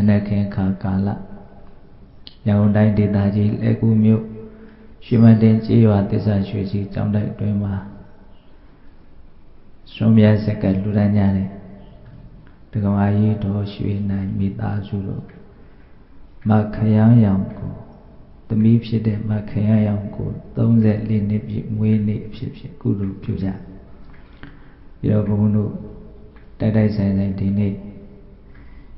နခင်ခါကာလရန်ကုန်တိုင်းဒေသကြီးလဲကူမြို့ရွှေမတင်ကျေးရွာသစ္စာရွှေကြီးကျောင်းတိုက်အတွင်းမှာစွန်မြတ်စက္ကလူရန်ညာတဲ့ဒကမာကြီးတော်ရွှေနိုင်မိသားစုတို့မခရမ်းရောင်ကိုသမီးဖြစ်တဲ့မခရမ်းရောင်ကို34နှစ်ပြည့်မွေးနေ့အဖြစ်ကုသိုလ်ပြုကြပြီးတော့ဘုန်းတို့တိုက်ဆိုင်ဒီနေ့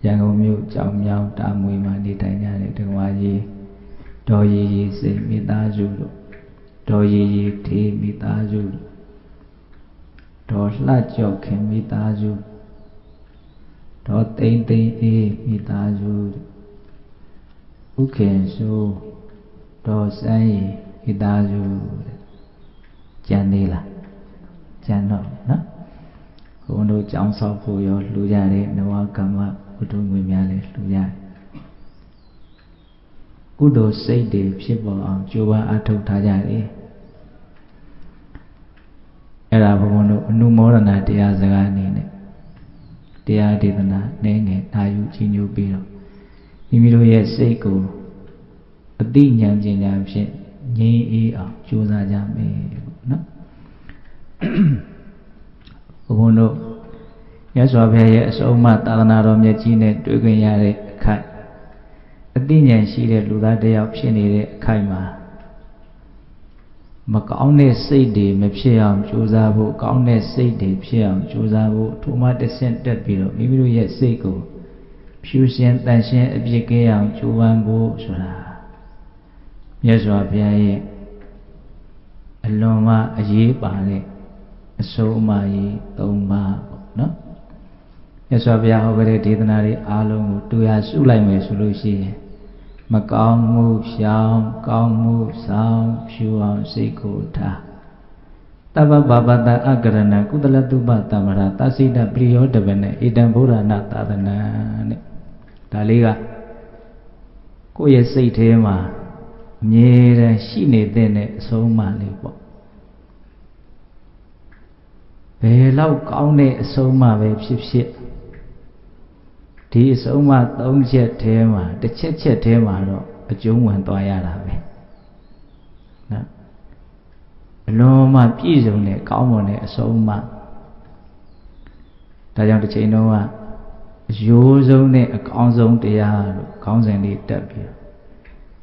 ရန်ကုန်မြို့ကြောင်မြောင်းတာမွေမှာနေထိုင်ကြတဲ့ဒကမာကြီးဒေါ်ရီရီစိတ်မိသားစုတို့ဒေါ်ရီရီထေးမိသားစုဒေါ်လှကျော်ခင်မိသားစုဒေါ်သိန်းသိန်းအေးမိသားစုဥခင်စိုးဒေါ်စန်းရီမိသားစုကြံသေးလားကြံတော့နော်ဘုန်းတို့ကြောင်းဆောက်ဖို့ရောလှူကြတဲ့နဝကမ္မဝတ္ထုငွေများလည်းလှူကြတယ်ကုသိုလ်စိတ်တွေဖြစ်ပေါ်အောင်ကြိုးပမ်းအားထုတ်ထားကြတယ်အဲ့ဒါဘုန်းတို့အနုမောဒနာတရားစကားအနေနဲ့တရားဒေသနာနည်းငယ်အာယုကြီးညိုပြီးတော့မိမိတို့ရဲ့စိတ်ကိုအသိဉာဏ်ပညာဖြင့်ငြိမ်းအေးအောင်ကြိုးစားကြမယ်နော်ဘုန်းတို့မြတ်စွာဘုရားရဲ့အဆုံးအမသာသနာတော်မြတ်ကြီးနဲ့တွေ့ခွင့်ရတဲ့အခိုက်အသိဉာဏ်ရှိတဲ့လူသားတစ်ယောက်ဖြစ်နေတဲ့အခိုက်မှာမကောင်းတဲ့စိတ်တွေမဖြစ်အောင်ကြိုးစားဖို့ကောင်းတဲ့စိတ်တွေဖြစ်အောင်ကြိုးစားဖို့ထိုမှတစ်ဆင့်တက်ပြီးတော့မိမိတို့ရဲ့စိတ်ကိုဖြူစင်တန်ရှင်းအပြစ်ကင်းအောင်ကြိုးပမ်းဖို့ဆိုတာမြတ်စွာဘုရားရဲ့အလွန်မှအရေးပါတဲ့အဆုံးအမကြီး၃ပါးပေါ့နော်မြတ်စွာဘုရားဟောခဲ့တဲ့ဒေသနာတွေအားလုံးကိုတူရစုလိုက်မယ်ဆိုလို့ရှိရင်မကောင်းမှုရှောင်ကောင်းမှုဆောင်ဖြူအောင်စိတ်ကိုထားတပ္ပဘာပတအကရဏကုသလတုပတမရာသစိတပရိယောတပနဲ့ဣတံဗုဒ္ဓနာသာသနာနဲ့ဒါလေးကကိုယ့်ရဲ့စိတ်ထဲမှာအမြဲတမ်းရှိနေတဲ့အဆုံးအမလေးပေါ့ဘယ်လောက်ကောင်းတဲ့အဆုံးအမပဲဖြစ်ဖြစ်ဒီအဆုံးအမ၃ချက်ထဲမှာတစ်ချက်ထဲမှာတော့အကျုံးဝင်သွားရတာပဲနော်အလုံးမပြည့်စုံတဲ့ကောင်းမွန်တဲ့အဆုံးအမဒါကြောင့်တစ်ချိန်လုံးကအယိုးဆုံးနဲ့အကောင်းဆုံးတရားလို့ခေါင်းစဉ်လေးတက်ပြီး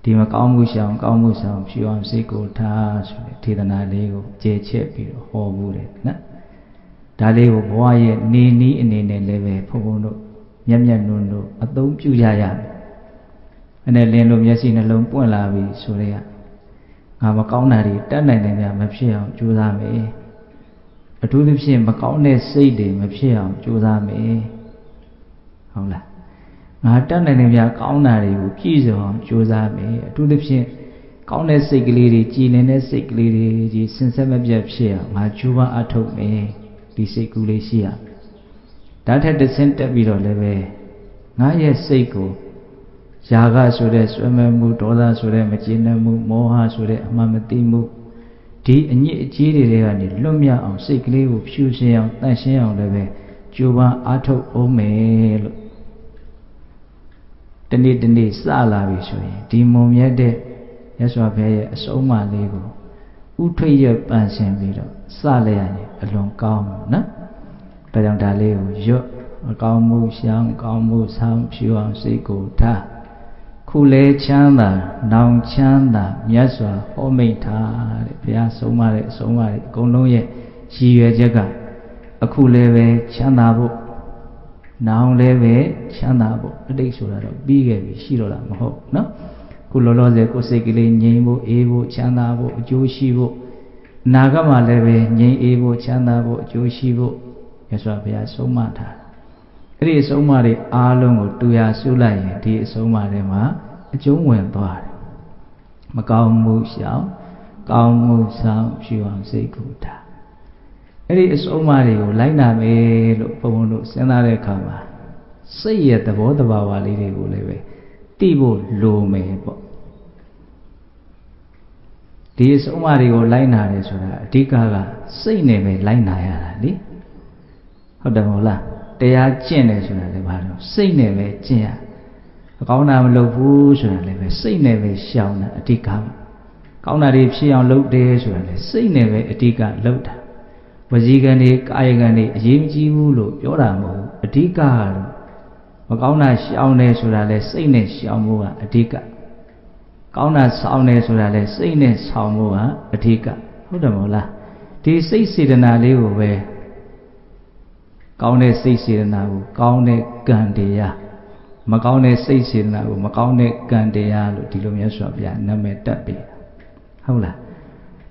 ဒီမကောင်းမှုရှောင်ကောင်းမှုဆောင်ဖြူအောင်စိတ်ကိုထားဆိုတဲ့ဒေသနာလေးကိုကျေချက်ပြီးတော့ဟောဘူးတယ်နော်ဒါလေးကိုဘဝရဲ့နေနီးအနေနဲ့လည်းပဲဘုံဘုံတို့မျက်မျက်နှုံတို့အသုံးပြုကြရမယ်အဲ့နဲ့လင်းလို့မျက်စိနှလုံးပွင့်လာပြီဆိုတဲ့ကငါမကောင်းတာတွေတတ်နိုင်တယ်များမဖြစ်အောင်ကြိုးစားမယ်အထူးသဖြင့်မကောင်းတဲ့စိတ်တွေမဖြစ်အောင်ကြိုးစားမယ်ဟုတ်လားငါတတ်နိုင်တယ်များကောင်းတာတွေကိုပြည့်စုံအောင်ကြိုးစားမယ်အထူးသဖြင့်ကောင်းတဲ့စိတ်ကလေးတွေကြည်လင်တဲ့စိတ်ကလေးတွေကြီးစင်ဆက်မပြတ်ဖြစ်အောင်ငါကြိုးပမ်းအထောက်မယ်ဒီစိတ်ကူးလေးရှိရဒါထက်တစ်ဆင့်တက်ပြီးတော့လည်းပဲငါရဲ့စိတ်ကိုယာဂဆိုတဲ့ဆွဲမဲ့မှုဒေါသဆိုတဲ့မကျေနပ်မှုမောဟဆိုတဲ့အမှန်မသိမှုဒီအညစ်အကြေးတွေကနေလွတ်မြောက်အောင်စိတ်ကလေးကိုဖြူစင်အောင်တန့်ရှင်းအောင်လည်းပဲကြိုးပမ်းအားထုတ်အောင်မယ်လို့တနေ့စလာပြီဆိုရင်ဒီမုံမြတ်တဲ့မြတ်စွာဘုရားရဲ့အဆုံးအမလေးကိုဥထွေရပန့်ဆင်ပြီးတော့စလိုက်ရရင်အလွန်ကောင်းနော်ဒါကြောင့်ဒါလေးကိုရွတ်အကောင်းမှုရှောင်ကောင်းမှုဆောင်ဖြူအောင်စိတ်ကိုထားခုလဲချမ်းသာနောင်ချမ်းသာမြတ်စွာဟောမိန့်ထားတဲ့ဘုရားဆုံးမတဲ့အဆုံးအမတွေအကုန်လုံးရဲ့ရည်ရွယ်ချက်ကအခုလဲပဲချမ်းသာဖို့နောင်လဲပဲချမ်းသာဖို့အတိတ်ဆိုတာတော့ပြီးခဲ့ပြီရှိတော့တာမဟုတ်နော်ခုလောလောဆယ်ကိုယ်စိတ်ကလေးငြိမ်ဖို့အေးဖို့ချမ်းသာဖို့အကျိုးရှိဖို့အနာဂတ်မှာလည်းပဲငြိမ်အေးဖို့ချမ်းသာဖို့အကျိုးရှိဖို့မြတ်စွာဘုရားဆုံးမထားတာအဲ့ဒီအဆုံးအမတွေအားလုံးကိုတူရစုလိုက်ရင်ဒီအဆုံးအမတွေမှာအကျုံးဝင်သွားတယ်မကောင်းမှုရှောင်ကောင်းမှုဆောင်ဖြူအောင်စိတ်ကိုထားအဲ့ဒီအဆုံးအမတွေကိုလိုက်နာမယ်လို့ဘုံဘုံတို့စဉ်းစားတဲ့အခါမှာစိတ်ရဲ့သဘောတဘာဝလေးတွေကိုလည်းပဲသိဖို့လိုမယ်ပေါ့ဒီအဆုံးအမတွေကိုလိုက်နာတယ်ဆိုတာအဓိကစိတ်နဲ့ပဲလိုက်နာရတာလေဟုတ်တယ်မဟုတ်လားတရားကျင့်တယ်ဆိုတာလည်းဘာလို့စိတ်နဲ့ပဲကျင့်ရ ကောင်းတာမလုပ်ဘူးဆိုတာလည်းပဲစိတ်နဲ့ပဲရှောင်တာအဓိကကောင်းတာတွေဖြစ်အောင်လုပ်တယ်ဆိုတာလည်းစိတ်နဲ့ပဲအဓိကလုပ်တာဝစီကံတွေကာယကံတွေအရေးမကြီးဘူးလို့ပြောတာမဟုတ်ဘူးအဓိကကတော့မကောင်းတာရှောင်တယ်ဆိုတာလည်းစိတ်နဲ့ရှောင်ဖို့ကအဓိကကောင်းတာဆောင်တယ်ဆိုတာလည်းစိတ်နဲ့ဆောင်ဖို့ကအဓိကဟုတ်တယ်မဟုတ်လားဒီစိတ်စေတနာလေးကိုပဲကောင်းတဲ့စိတ်စေတနာကိုကောင်းတဲ့ကံတရားမကောင်းတဲ့စိတ်စေတနာကိုမကောင်းတဲ့ကံတရားလို့ဒီလိုမျိုးဆိုပြနာမည်တက်ပြီဟုတ်လား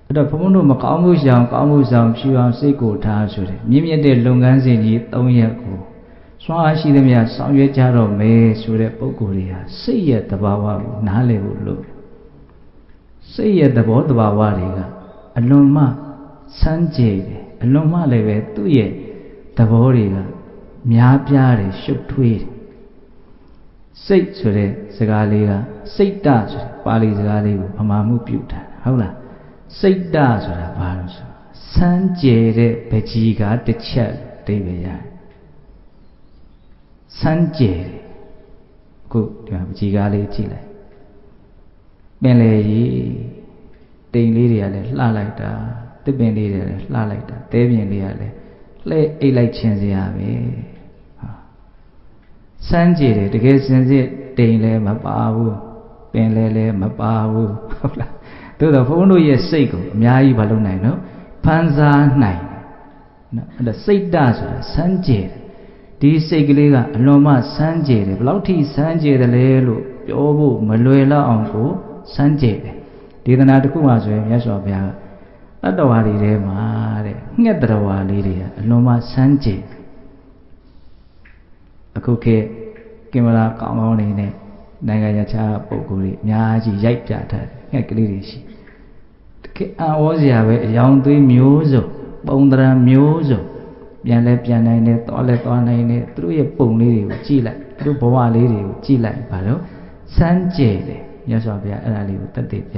အဲ့တော့ဘုန်းဘုန်းတို့မကောင်းမှုရှောင်ကောင်းမှုဆောင်ဖြူအောင်စိတ်ကိုထားဆိုတယ်မြင့်မြတ်တဲ့လုပ်ငန်းစဉ်ကြီး၃ရပ်ကိုစွမ်းအားရှိသမျှဆောင်ရွက်ကြတော့မယ်ဆိုတဲ့ပုဂ္ဂိုလ်တွေဟာစိတ်ရဲ့သဘာဝကိုနားလည်ဖို့လို့စိတ်ရဲ့သဘောသဘာဝတွေကအလွန်မှစမ်းကြယ်တယ်အလွန်မှလည်းပဲသူ့ရဲ့သဘောတွေကများပြားတယ်ရှုပ်ထွေးတယ်စိတ်ဆိုတဲ့စကားလေးကစိတ်တဆိုတဲ့ပါဠိစကားလေးကိုဗမာမှုပြုထားတာဟုတ်လားစိတ်တဆိုတာဘာလို့ဆိုစမ်းကြယ်တဲ့ပကြီးကတစ်ချက်အဓိပ္ပာယ်ရတယ်စမ်းကြယ်တယ်ခုဒီမှာပကြီးကားလေးကြည့်လိုက်ပင်လေကြီးတိမ်လေးတွေကလည်းလှလိုက်တာတစ်ပင်လေးတွေလည်းလှလိုက်တာတဲပြင်လေးကလည်းလှဲအိတ်လိုက်ခြင်းစရာပဲစမ်းကြည့်တယ်တကယ်စင်စစ်တိမ်လည်းမပါဘူးပင်လည်းမပါဘူးဟုတ်လားသို့တော့ဘုန်းတို့ရဲ့စိတ်ကိုအများကြီးမလုပ်နိုင်နော်ဖန်ဆားနိုင်နော်အဲ့ဒါစိတ်တဆိုတာစမ်းကြည့်တယ်ဒီစိတ်ကလေးကအလွန်မှစမ်းကြည့်တယ်ဘယ်လောက်ထိစမ်းကြည့်တယ်လဲလို့ပြောဖို့မလွယ်လောက်အောင်ကိုစမ်းကြည့်တယ်ဒေသနာတစ်ခုမှဆိုရင်မြတ်စွာဘုရားတတ္တဝါတွေထဲမှာတဲ့ငှက်တရဝါလေးတွေကအလွန်မှစမ်းကြည့်အခုခေတ်ကင်မရာကောင်းကောင်းလေးနဲ့နိုင်ငံခြားပုံကိုယ်တွေအများကြီးရိုက်ပြထားတယ်ငှက်ကလေးတွေရှိတကယ်အံ့ဩစရာပဲအယောင်သွေးမျိုးစုံပုံသဏ္ဍာန်မျိုးစုံပြန်လဲပြန်နိုင်တယ်သွားလဲသွားနိုင်တယ်သူတို့ရဲ့ပုံလေးတွေကိုကြည့်လိုက်သူတို့ဘဝလေးတွေကိုကြည့်လိုက်ဘာလို့စမ်းကြယ်တယ်မြတ်စွာဘုရားအဲ့ဒါလေးကိုတက်တည်ပြ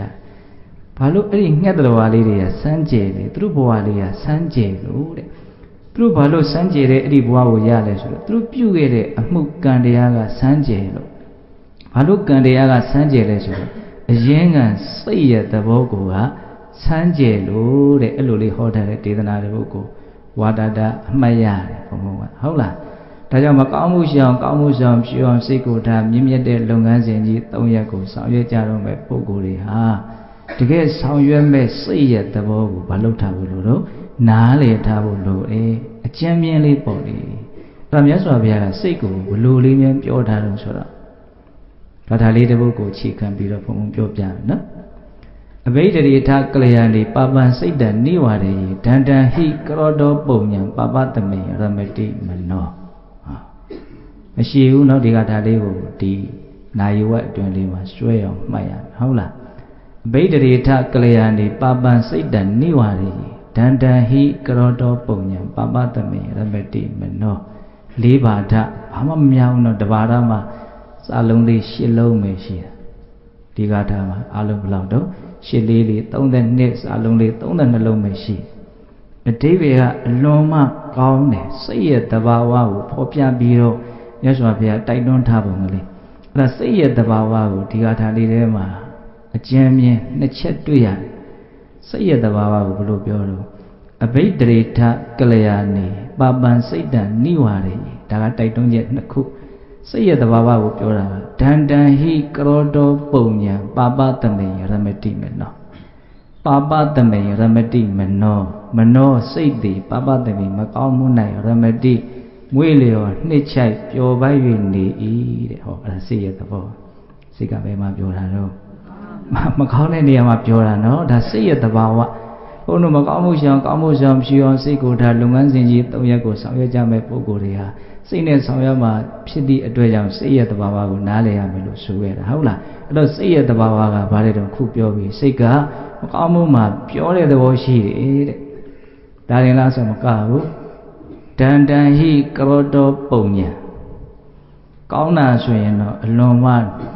ဘာလို့အဲ့ဒီငှက်တော်ဝါလေးတွေကစမ်းကြယ်တယ်သူတို့ဘဝလေးကစမ်းကြယ်လို့တဲ့သူတို့ဘာလို့စမ်းကြယ်တဲ့အဲ့ဒီဘဝကိုရလဲဆိုတော့သူတို့ပြုခဲ့တဲ့အမှုကံတရားကစမ်းကြယ်လို့ဘာလို့ကံတရားကစမ်းကြယ်လဲဆိုတော့အရင်ကစိတ်ရဲ့သဘောကိုကစမ်းကြယ်လို့တဲ့အဲ့လိုလေးဟောထားတဲ့ဒေသနာတစ်ပုဒ်ကိုဝါဒတာအမှတ်ရတယ်ဘုံဘုံကဟုတ်လားဒါကြောင့်မကောင်းမှုရှောင်ကောင်းမှုရှောင်ဖြူအောင်စိတ်ကိုထားမြင့်မြတ်တဲ့လုပ်ငန်းစဉ်ကြီး၃ရပ်ကိုဆောင်ရွက်ကြတော့မဲ့ပုဂ္ဂိုလ်တွေဟာတကယ်ဆောင်ရွက်မဲ့စိတ်ရဲ့သဘောကိုမလုပ်ထားဘူးလို့တော့နားလေထားဖို့လို့အကျဉ်းပြင်းလေးပေါ့လေဒါမြတ်စွာဘုရားကစိတ်ကိုဘလို့လေးများပြောထားလို့ဆိုတော့ဒါလေးတစ်ပုဒ်ကိုခြေခံပြီးတော့ဘုံဘုံပြောပြမယ်နော်အဘိဓရိထကလျာဏီပပံစိတ်တနိဝရေဒန္တံဟိကရောတောပုံညာပပတမေရမတိမနောမရှိဘူးเนาะဒီကဒါလေးကိုဒီနာယဝတ်အတွင်းလေးမှာစွဲအောင်မှတ်ရဟုတ်လားအဘိဓရိထကလျာဏီပပံစိတ်တနိဝရေဒန္တံဟိကရောတောပုံညာပပတမေရမတိမနော၄ပါဒဘာမှမများဘူးเนาะတပါးသားမှာစာလုံးလေး၈လုံးပဲရှိတာဒီကဒါမှာအလုံးဘယ်လောက်တော့ရှစ်လေးလေး32စာလုံးလေး32လုံးပဲရှိအဓိပ္ပာယ်ကအလွန်မှကောင်းတယ်စိတ်ရဲ့သဘာဝကိုဖော်ပြပြီးတော့မြတ်စွာဘုရားတိုက်တွန်းထားပုံကလေးအဲ့ဒါစိတ်ရဲ့သဘာဝကိုဒီကထာလေးထဲမှာအကျဉ်းမြင်နှစ်ချက်တွေ့ရတယ်စိတ်ရဲ့သဘာဝကိုဘယ်လိုပြောလို့အဘိဓရေထကလျာဏီပပံစိတ်တနိဝရေဒါကတိုက်တွန်းချက်နှစ်ခုစိတ်ရဲ့သဘာဝကိုပြောတာဒန္တံဟိကရောတောပုံညာပပတမေရမတိမနောပပတမေရမတိမနောစိတ်သည်ပပတမေမကောင်းမှု၌ရမတိမွေးလျော်နှစ်ချိုက်ပျော်ပိုက်၍နေ၏တဲ့ဟောအဲ့ဒါစိတ်ရဲ့သဘောစိတ်ကဘယ်မှာပြောတာတော့မကောင်းတဲ့နေရာမှာပြောတာနော်ဒါစိတ်ရဲ့သဘာဝဘုန်းတော်မကောင်းမှုရှောင်ကောင်းမှုရှောင်ဖြူအောင်စိတ်ကိုဒါလုပ်ငန်းစဉ်ကြီး၃ရပ်ကိုဆောင်ရွက်ကြမဲ့ပုဂ္ဂိုလ်တွေဟာစိတ်နဲ့ဆောင်ရွက်မှာဖြစ်သည့်အတွက်ကြောင့်စိတ်ရဲ့သဘာဝကိုနားလည်ရမယ်လို့ဆိုခဲ့တာဟုတ်လားအဲ့တော့စိတ်ရဲ့သဘာဝကဘာလဲတော့ခုပြောပြီးစိတ်ကမကောင်းမှုမှာပြောတဲ့သဘောရှိတယ်တဲ့ဒါရင်လားဆိုမကဘူးဒန္တံဟိကရောတောပုံညာကောင်းတာဆိုရင်တော့အလွန်မှ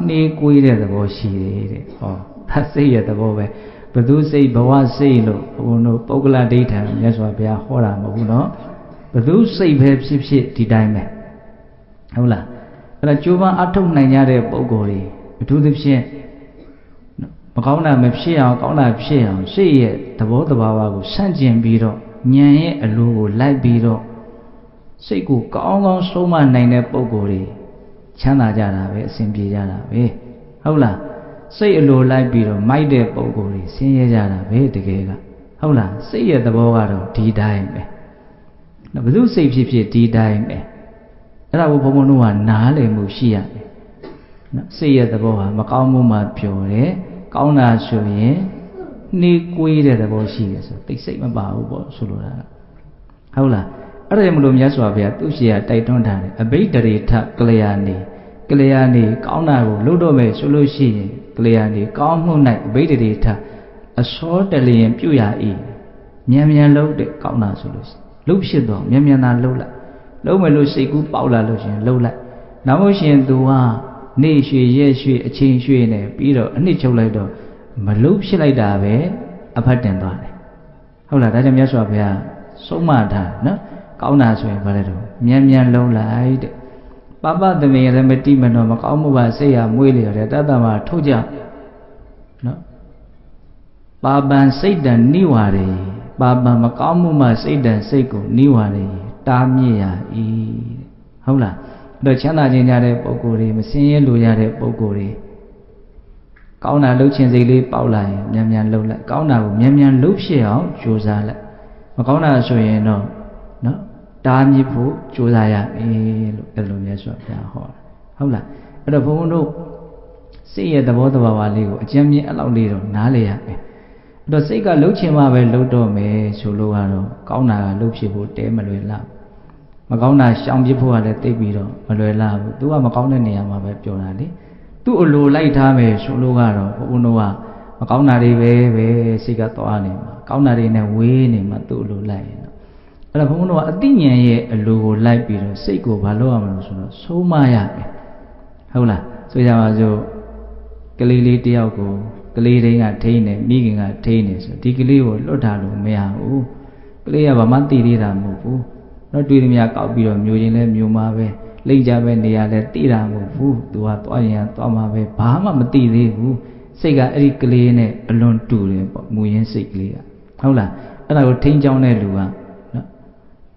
နှေးကွေးတဲ့သဘောရှိတယ်တဲ့ဟောဒါစိတ်ရဲ့သဘောပဲဘသူစိတ်ဘဝစိတ်လို့ဘုန်းတို့ပုဂ္ဂလဒိဋ္ဌံမြတ်စွာဘုရားဟောတာမဟုတ်ဘူးနော်ဘသူစိတ်ပဲဖြစ်ဖြစ်ဒီတိုင်းပဲဟုတ်လား အဲ့ဒါကြိုးပမ်းအထုတ်နိုင်ကြတဲ့ပုဂ္ဂိုလ်တွေအထူးသဖြင့်မကောင်းတာမဖြစ်အောင်ကောင်းတာဖြစ်အောင်စိတ်ရဲ့သဘောတဘာဝကိုဆန့်ကျင်ပြီးတော့ဉာဏ်ရဲ့အလိုကိုလိုက်ပြီးတော့စိတ်ကိုကောင်းကောင်းဆုံးမနိုင်တဲ့ပုဂ္ဂိုလ်တွေချမ်းသာကြတာပဲအစဉ်ပြေကြတာပဲဟုတ်လားစိတ်အလိုလိုက်ပြီးတော့မိုက်တဲ့ပုဂ္ဂိုလ်တွေဆင်းရဲကြတာပဲတကယ်ကဟုတ်လားစိတ်ရဲ့သဘောကတော့ဒီတိုင်းပဲဘယ်သူစိတ်ဖြစ်ဖြစ်ဒီတိုင်းပဲအဲ့ဒါကိုဘုံဘုံတို့ကနားလည်မှုရှိရတယ်နော်စိတ်ရဲ့သဘောဟာမကောင်းမှုမှပျော်တယ်ကောင်းတာဆိုရင်နှေးကွေးတဲ့သဘောရှိတယ်ဆိုသိစိတ်မပါဘူးပေါ့ဆိုလိုတာဟုတ်လားအဲ့ဒါကြောင့်မလို့မြတ်စွာဘုရားသူ့ရှိရာတိုက်တွန်းထားတယ်အဘိဓရေထကလျာဏီကောင်းတာကိုလုပ်တော့မယ်ဆိုလို့ရှိရင်ကလျာဏီကောင်းမှု၌အဘိဓရေထအစောတလျင်ပြုရ၏မြန်မြန်လုပ်တဲ့ကောင်းတာဆိုလို့လှုပ်ဖြစ်တော့မြန်မြန်သာလှုပ်လိုက်လုံးမယ်လို့စိတ်ကူးပေါက်လာလို့ရှင်လှုပ်လိုက်နောက်လို့ရှင်သူကနေရွှေရက်ရွှေအချိန်ရွှေနဲ့ပြီးတော့အနှစ်ချုပ်လိုက်တော့မလှုပ်ဖြစ်လိုက်တာပဲအဖတ်တင်သွားတယ်ဟုတ်လားဒါကြောင့်မြတ်စွာဘုရားဆုံးမထားနော်ကောင်းတာဆိုရင်ဘာလဲတော့မြန်မြန်လုံးလိုက်တဲ့ပပသမေရမတိမနောမကောင်းမှုပါစိတ်ဟာမွေးလျော်တယ်တတ္တမထုတ်ကြနော်ပါပံစိတ်တံနိဝါရေပါပံမကောင်းမှုမှစိတ်တံစိတ်ကိုနိဝါရေတားမြစ်ရ၏ဟုတ်လားအဲ့တော့ချမ်းသာခြင်းကြတဲ့ပုဂ္ဂိုလ်တွေမစင်ရဲလိုရတဲ့ပုဂ္ဂိုလ်တွေကောင်းတာလှုပ်ခြင်းစိတ်လေးပေါက်လာရင်မြန်မြန်လှုပ်လိုက်ကောင်းတာကိုမြန်မြန်လှုပ်ဖြစ်အောင်ကြိုးစားလိုက်မကောင်းတာဆိုရင်တော့နော်တားမြစ်ဖို့ကြိုးစားရမယ်လို့အဲ့လိုမျိုးဆိုပြဟောဟုတ်လားအဲ့တော့ဘုန်းဘုန်းတို့စိတ်ရဲ့သဘောတဘာဝလေးကိုအကျဉ်းမြင့်အဲ့လောက်လေးတော့နားလေရမယ်အဲ့တော့စိတ်ကလှုပ်ခြင်းမှပဲလှုပ်တော့မယ်ဆိုလို့ကတော့ကောင်းတာကလှုပ်ဖြစ်ဖို့တဲမလွယ်လားမကောင်းတာရှောင်ပြစ်ဖို့ကလည်းသိပြီးတော့မလွယ်လားဘူးသူကမကောင်းတဲ့နေရာမှာပဲပြောတာလေသူ့အလိုလိုက်ထားမယ်ဆိုလို့ကတော့ဘုန်းဘုန်းတို့ကမကောင်းတာတွေပဲစိတ်ကသွားနေမှာကောင်းတာတွေနဲ့ဝေးနေမှာသူ့အလိုလိုက်ရင်တော့အဲ့တော့ဘုန်းဘုန်းတို့ကအသိဉာဏ်ရဲ့အလိုကိုလိုက်ပြီးတော့စိတ်ကိုဘာလုပ်ရမလို့ဆိုတော့ဆုံးမရမယ်ဟုတ်လားဆိုကြပါစို့ကလေးလေးတယောက်ကိုကလေးတိုင်းကထိန်းနေမိခင်ကထိန်းနေဆိုဒီကလေးကိုလွတ်ထားလို့မရဘူးကလေးကဘာမှသိသေးတာမဟုတ်ဘူးတော့တွေ့သမျှကောက်ပြီးတော့မျိုးချင်းလဲမျိုးမှာပဲလိမ့်ကြပဲနေရလဲသိတာမဟုတ်ဘူးသူကသွားရင်သွားမှာပဲဘာမှမသိသေးဘူးစိတ်ကအဲ့ဒီကလေးနဲ့အလွန်တူတယ်ပေါ့မူရင်းစိတ်ကလေးကဟုတ်လားအဲ့ဒါကိုထိန်းချောင်းတဲ့လူကနော်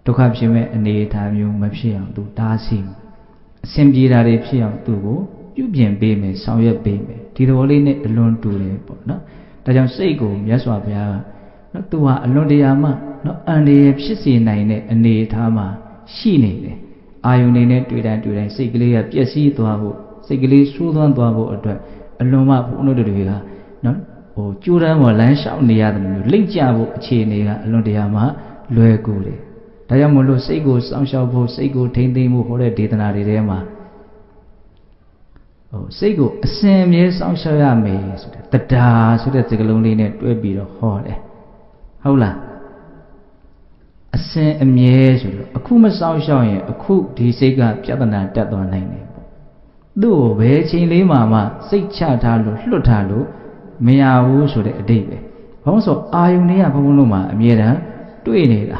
ဒုက္ခဖြစ်မဲ့အနေအထားမျိုးမဖြစ်အောင်သူတားဆီးအစဉ်ပြေတာတွေဖြစ်အောင်သူ့ကိုပြုပြင်ပေးမယ်ဆောင်ရွက်ပေးမယ်ဒီသဘောလေးနဲ့အလွန်တူတယ်ပေါ့နော်ဒါကြောင့်စိတ်ကိုမြတ်စွာဘုရားကနော်သူဟာအလွန်တရာမှနော်အန္တရာယ်ဖြစ်စေနိုင်တဲ့အနေအထားမှာရှိနေတယ်အာယုန်နေနဲ့တွေ့တိုင်းစိတ်ကလေးကပျက်စီးသွားဖို့စိတ်ကလေးဆိုးသွမ်းသွားဖို့အတွက်အလွန်မှဘုန်းတော်တွေကနော်ကြိုးတန်းပေါ်လမ်းလျှောက်နေရတယ်မျိုးလိမ့်ကြဖို့အခြေအနေကအလွန်တရာမှလွယ်ကူတယ်ဒါကြောင့်မလို့စိတ်ကိုစောင့်ရှောက်ဖို့စိတ်ကိုထိန်းသိမ်းဖို့ဟောတဲ့ဒေသနာတွေထဲမှာစိတ်ကိုအစဉ်အမြဲစောင့်ရှောက်ရမယ်ဆိုတဲ့တရားဆိုတဲ့စကားလုံးလေးနဲ့တွဲပြီးတော့ဟောတယ်ဟုတ်လားအစဉ်အမြဲဆိုလို့အခုမစောင့်ရှောက်ရင်အခုဒီစိတ်ကပြဿနာတက်သွားနိုင်တယ်ပေါ့သူ့ကိုဘယ်ချိန်လေးမှစိတ်ချထားလို့လွတ်ထားလို့မရဘူးဆိုတဲ့အဓိပ္ပာယ်ဘာလို့ဆိုအာယုန်တွေကဘုံဘုံလုံးမှာအမြဲတမ်းတွေ့နေတာ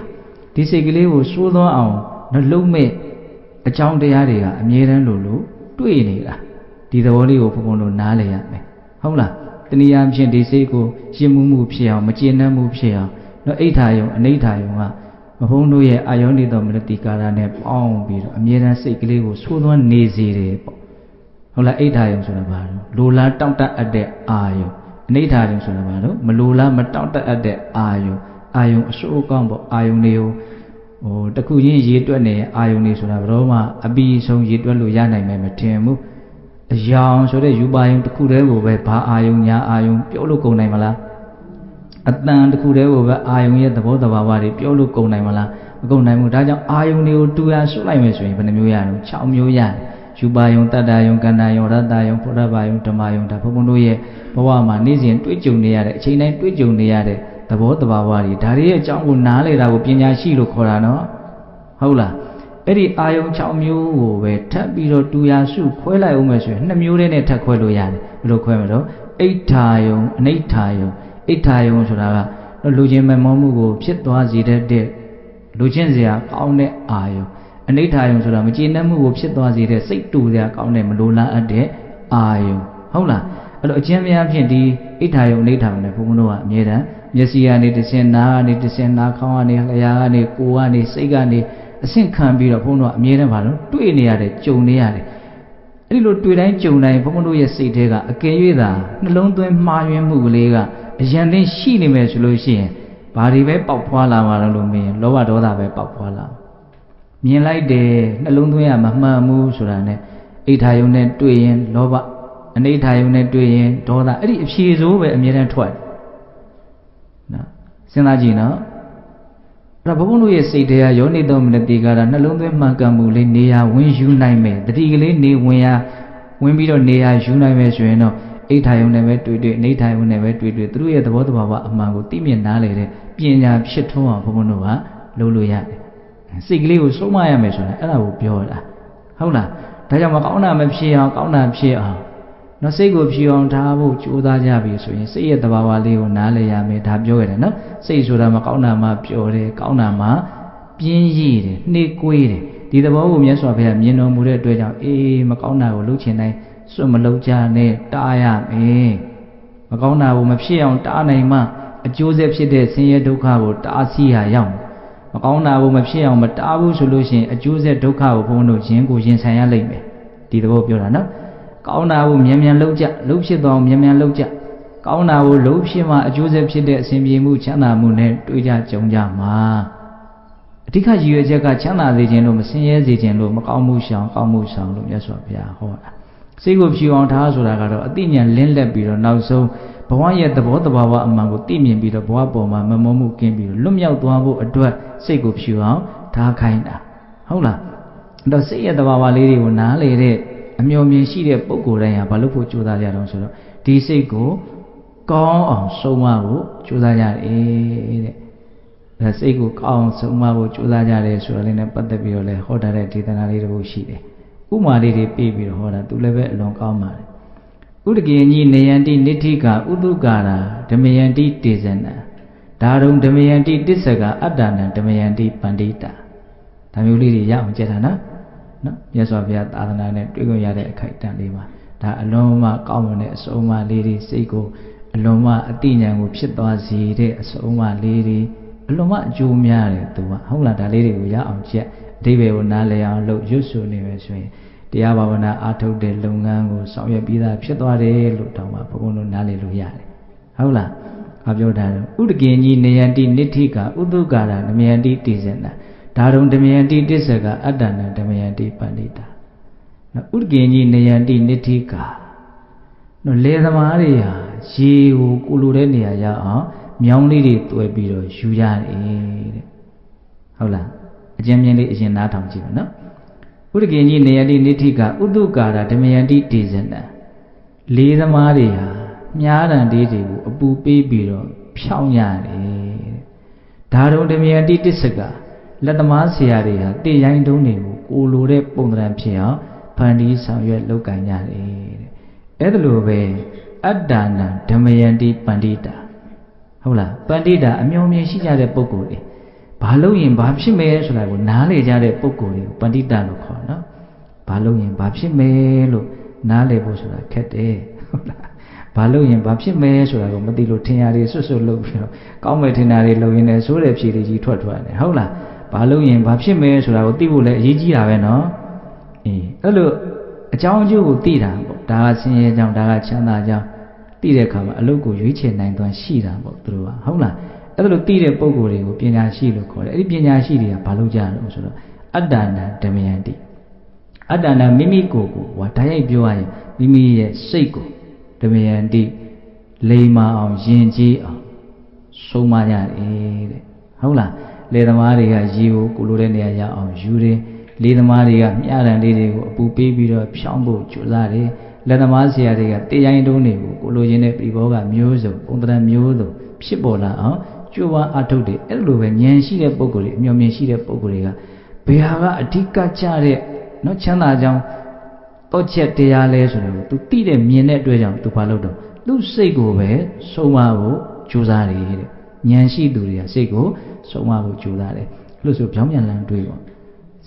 ဒီစိတ်ကလေးကိုစိုးသွမ်းအောင်နှလုံးမဲ့အကြောင်းတရားတွေကအမြဲတမ်းလို့တွေ့နေတာဒီသဘောလေးကိုဘုံဘုံလုံးနားလည်ရမယ်ဟုတ်လားတနည်းအားဖြင့်ဒီစိတ်ကိုရှင်းမှုဖြစ်အောင်မကျေနပ်မှုဖြစ်အောင်နော်အိဋ္ဌာယုံအနိဋ္ဌာယုံကမဘုံတို့ရဲ့အာယောနိတော်မနတိကာရနဲ့ပေါင်းပြီးတော့အမြဲတမ်းစိတ်ကလေးကိုဆိုးသွမ်းနေစေတယ်ပေါ့ဟုတ်လားအိဋ္ဌာယုံဆိုတာဘာလဲလိုလားတောင့်တအပ်တဲ့အာယုံအနိဋ္ဌာယုံဆိုတာဘာလို့မလိုလားမတောင့်တအပ်တဲ့အာယုံအဆိုးကောင်းပေါ့အာယုံတွေကိုတခုချင်းရေတွက်နေအာယုံတွေဆိုတာဘယ်တော့မှအပီဆုံးရေတွက်လို့ရနိုင်မယ်မထင်ဘူးအယောင်ဆိုတဲ့ယူပါယုံတစ်ခုတည်းကိုပဲဘာအာယုံညာအာယုံပြောလို့ကုန်နိုင်မလားအတန်တစ်ခုတည်းကိုပဲအာယုံရဲ့သဘောတဘာဝတွေပြောလို့ကုန်နိုင်မလားမကုန်နိုင်ဘူးဒါကြောင့်အာယုံတွေကိုတူရဆုလိုက်မယ်ဆိုရင်ဘယ်နှမျိုးရလဲ6မျိုးရတယ်ယူပါယုံတတ္တယုံကန္တာယုံရတ္တယုံဖုဒ္ဓဘာယုံဓမ္မယုံဒါဘုံဘုံတို့ရဲ့ဘဝမှာနေ့စဉ်တွေ့ကြုံနေရတဲ့အချိန်တိုင်းတွေ့ကြုံနေရတဲ့သဘောတဘာဝတွေဒါတွေရဲ့အကြောင်းကိုနားလေတာကိုပညာရှိလို့ခေါ်တာနော်ဟုတ်လားအဲ့ဒီအာယုံ6မျိုးကိုပဲထပ်ပြီးတော့တူရစုခွဲလိုက်အောင်မယ်ဆိုရင်2မျိုးတည်းနဲ့ထပ်ခွဲလို့ရတယ်ဘယ်လိုခွဲမလို့အိဋ္ဌာယုံအနိဋ္ဌာယုံအိဋ္ဌာယုံဆိုတာကလူချင်းမမောမှုကိုဖြစ်သွားစေတဲ့လူချင်းစရာကောင်းတဲ့အာယုံ အနေထာယုံဆိုတာမကျေနပ်မှုကိုဖြစ်သွားစေတဲ့စိတ်တူစရာကောင်းတဲ့မလိုလားအပ်တဲ့အာယုံဟုတ်လားအဲ့လိုအကျဉ်းများဖြင့်ဒီအိဋ္ဌာယုံအနေထာယုံနဲ့ဘုန်းဘုန်းတို့ကအမြဲတမ်းမျက်စိကနေတစ်ဆင့်နားကနေတစ်ဆင့်နားခေါင်းကနေလျှာကနေကိုယ်ကနေစိတ်ကနေအဆင့်ခံပြီးတော့ဘုန်းတော်ကအမြဲတမ်းဘာလို့တွေ့နေရတယ်ကြုံနေရတယ်အဲ့ဒီလိုတွေ့တိုင်းကြုံတိုင်းဘုန်းဘုန်းတို့ရဲ့စိတ်ထဲကအကယ်၍သာနှလုံးသွင်းမှားယွင်းမှုကလေးကအရန်သိရှိနေမယ်ဆိုလို့ရှိရင်ဘာတွေပဲပေါက်ဖွာလာမှာလို့မင်းလောဘဒေါသပဲပေါက်ဖွာလာမြင်လိုက်တယ်နှလုံးသွင်းရမမှန်ဘူးဆိုတာနဲ့အိဋ္ဌာယုံနဲ့တွေ့ရင်လောဘအနိဋ္ဌာယုံနဲ့တွေ့ရင်ဒေါသအဲ့ဒီအဖြေဆိုးပဲအမြဲတမ်းထွက်နော်စဉ်းစားကြည့်နော်အဲ့ဒါဘုန်းဘုန်းတို့ရဲ့စိတ်ထဲကယောနိတော်မနတိကာရနှလုံးသွင်းမှန်ကန်မှုလေးနေရာဝင်ယူနိုင်မယ်တတိကလေးနေဝင်ပြီးတော့နေရာယူနိုင်မယ်ဆိုရင်တော့အိဋ္ဌာယုံနဲ့ပဲတွေ့အနိဋ္ဌာယုံနဲ့ပဲတွေ့သူတို့ရဲ့သဘောတဘာဝအမှန်ကိုသိမြင်နားလည်တဲ့ပညာဖြစ်ထွန်းအောင်ဘုန်းဘုန်းတို့ကလုပ်လို့ရတယ်စိတ်ကလေးကိုဆုံးမရမယ်ဆိုတာအဲ့ဒါကိုပြောတာဟုတ်လားဒါကြောင့်မကောင်းတာမဖြစ်အောင်ကောင်းတာဖြစ်အောင်နော်စိတ်ကိုဖြူအောင်ထားဖို့ကြိုးစားကြပြီဆိုရင်စိတ်ရဲ့သဘာဝလေးကိုနားလည်ရမယ်ဒါပြောရတယ်နော်စိတ်ဆိုတာမကောင်းတာမှပျော်တယ်ကောင်းတာမှပြင်းရည်တယ်နှိကွေးတယ်ဒီသဘောကိုမြတ်စွာဘုရားမြင်တော်မူတဲ့အတွက်ကြောင့်အေးမကောင်းတာကိုလုပ်ချင်တိုင်းစွတ်မလုပ်ကြနဲ့တားရမယ်မကောင်းတာကိုမဖြစ်အောင်တားနိုင်မှအကျိုးဆက်ဖြစ်တဲ့ဆင်းရဲဒုက္ခကိုတားဆီးရအောင်မကောင်းတာကိုမဖြစ်အောင်မတားဘူးဆိုလို့ရှိရင်အကျိုးဆက်ဒုက္ခကိုဘုန်းဘုန်းတို့ရင်ကိုရင်ဆိုင်ရလိမ့်မယ်ဒီသဘောပြောတာနော်ကောင်းတာကိုမြန်မြန်လုပ်ကြလုပ်ဖြစ်သွားအောင်မြန်မြန်လုပ်ကြကောင်းတာကိုလုပ်ဖြစ်မှအကျိုးဆက်ဖြစ်တဲ့အစဉ်ပြေမှုချမ်းသာမှုနဲ့တွေ့ကြကြုံကြမှာအဓိကရည်ရွယ်ချက်ကချမ်းသာစေခြင်းလို့မဆင်းရဲစေခြင်းလို့မကောင်းမှုရှောင်ကောင်းမှုဆောင်လို့မြတ်စွာဘုရားဟောတာစိတ်ကိုဖြူအောင်ထားဆိုတာကတော့အသိဉာဏ်လင်းလက်ပြီးတော့နောက်ဆုံးဘဝရဲ့သဘောတဘာဝအမှန်ကိုသိမြင်ပြီးတော့ဘဝပေါ်မှာမမောမှုကင်းပြီးတော့လွတ်မြောက်သွားဖို့အတွက်စိတ်ကိုဖြူအောင်ထားခိုင်းတာဟုတ်လားအဲ့တော့စိတ်ရဲ့သဘာဝလေးတွေကိုနားလေတဲ့အမျှော်မြင်ရှိတဲ့ပုဂ္ဂိုလ်တိုင်းဟာဘာလို့ဖို့ကြိုးစားကြတော့ဆိုတော့ဒီစိတ်ကိုကောင်းအောင်ဆုံးမဖို့ကြိုးစားကြတယ်တဲ့ဒါစိတ်ကိုကောင်းအောင်ဆုံးမဖို့ကြိုးစားကြတယ်ဆိုတော့လည်းနဲ့ပတ်သက်ပြီးတော့လည်းဟောတာတဲ့ဒေသနာလေးတစ်ခုရှိတယ်ဥမာလေးတွေပြပြီးတော့ဟောတာသူလည်းပဲအလွန်ကောင်းပါတယ်ဥဒကေညိနေယန္တိနိဋ္ဌိကဥတုကာရာဓမယန္တိတေဇနံဒါရုံဓမယန္တိတစ္ဆကအတ္တနံဓမယန္တိပန္တိတာဒါမျိုးလေးတွေရအောင်ကြက်တာနော်မြတ်စွာဘုရားသာသနာနဲ့တွေ့ခွင့်ရတဲ့အခိုက်အတန့်လေးပါဒါအလွန်မှကောင်းမွန်တဲ့အစုံအမလေးတွေစိတ်ကိုအလွန်မှအတိညာဉ်ကိုဖြစ်သွားစေတဲ့အစုံအမလေးတွေအလွန်မှအကျိုးများတယ်သူကဟုတ်လားဒါလေးတွေကိုရအောင်ကြက်အဓိပ္ပာယ်ကိုနားလည်အောင်လုပ်ရွတ်ဆိုနေမယ်ဆိုရင်တရားဘာဝနာအားထုတ်တဲ့လုပ်ငန်းကိုဆောင်ရွက်ပြီးသားဖြစ်သွားတယ်လို့တောင်းပါဘုန်းဘုန်းတို့နားလည်လို့ရတယ်ဟုတ်လားအပြောတာဥဒကေညိနေယန္တိနိဋ္ဌိကဥတုကာရဓမယန္တိတိဇေနဒါရုံဓမယန္တိတစ္ဆကအတ္တနံဓမယန္တိပန္တိတာဥဒကေညိနေယန္တိနိဋ္ဌိကလေသမားတွေဟာရေကိုကိုလိုတဲ့နေရာရောက်အောင်မြောင်းလေးတွေတွဲပြီးတော့ယူရတယ်တဲ့ဟုတ်လားအကျဉ်းမြင့်လေးအရင်နားထောင်ကြည့်ပါနော်ဥဒကေညိနေယန္တိနိဋ္ဌိကဥတုကာရဓမယန္တိတေဇနံလေသမားတွေဟာမြားတံလေးတွေကိုအပူပေးပြီးတော့ဖြောင်းရတယ်ဒါရုံဓမယန္တိတစ္ဆကလက်သမားဆရာတွေဟာတေရိုင်းတုံးတွေကိုကိုလိုတဲ့ပုံသဏ္ဍာန်ဖြစ်အောင်ဖန်တီးဆောင်ရွက်လုပ်ကင်ကြတယ်တဲ့အဲ့ဒါလိုပဲအတ္တနာဓမယန္တိပန္တိတာဟုတ်လားပန္တိတာအမျှော်မြင်ရှိကြတဲ့ပုဂ္ဂိုလ်တွေဘာလို့ရင်ဘာဖြစ်မယ်ဆိုတာကိုနားလေကြတဲ့ပုဂ္ဂိုလ်တွေကိုပန္တိတာလို့ခေါ်နော်ဘာလို့ရင်ဘာဖြစ်မယ်လို့နားလေဖို့ဆိုတာခက်တယ်ဟုတ်လားဘာလို့ရင်ဘာဖြစ်မယ်ဆိုတာကိုမသိလို့ထင်ရတွေဆွတ်ဆွတ်လုပ်ပြီးတော့ကောင်းမယ်ထင်တာတွေလုပ်ရင်းနဲ့ဆိုးတဲ့ဖြေတွေကြီးထွက်နေဟုတ်လားဘာလို့ရင်ဘာဖြစ်မယ်ဆိုတာကိုသိဖို့လည်းအရေးကြီးတာပဲနော်အဲ့လိုအကြောင်းအကျိုးကိုသိတာပေါ့ဒါကဆင်းရဲကြောင်းဒါကချမ်းသာကြောင်းသိတဲ့အခါမှာအလုပ်ကိုရွေးချယ်နိုင်သွားရှိတာပေါ့သူတို့ကဟုတ်လားအဲ့လိုသိတဲ့ပုံကိုယ်တွေကိုပညာရှိလို့ခေါ်တယ်အဲ့ဒီပညာရှိတွေကဘာလုပ်ကြလို့ဆိုတော့အတ္တနာဓမယန္တိအတ္တနာမိမိကိုယ်ကိုဓာတ်ရိုက်ပြောရရင်မိမိရဲ့စိတ်ကိုဓမယန္တိလိမ္မာအောင်ယဉ်ကျေးအောင်ဆုံးမရတယ်တဲ့ဟုတ်လားလေသမားတွေကရေကိုကိုလိုတဲ့နေရာရောက်အောင်ယူတယ်လေသမားတွေကမြားတံလေးတွေကိုအပူပေးပြီးတော့ဖြောင်းဖို့ကြိုးစားတယ်လက်သမားဆရာတွေကတေရိုင်းတုံးတွေကိုကိုလိုချင်တဲ့ပြဘောကမျိုးစုံပုံသဏ္ဍာန်မျိုးစုံဖြစ်ပေါ်လာအောင်ကြိုးပမ်းအထုတ်တယ်အဲ့လိုပဲဉာဏ်ရှိတဲ့ပုဂ္ဂိုလ်တွေအမျှော်မြင်ရှိတဲ့ပုဂ္ဂိုလ်တွေကဘယ်ဟာကအဓိကကြတဲ့နော်ချမ်းသာကြောင်းတော့ချက်တရားလဲဆိုတော့ तू သိတဲ့မြင်တဲ့အတွက်ကြောင့် तू ဘာလုပ်တော့သူ့စိတ်ကိုပဲဆုံးမဖို့ကြိုးစားတယ်တဲ့ဉာဏ်ရှိသူတွေကစိတ်ကိုဆုံးမဖို့ကြိုးစားတယ်အဲ့လိုဆိုပြောင်းပြန်လန်းတွေးပေါ့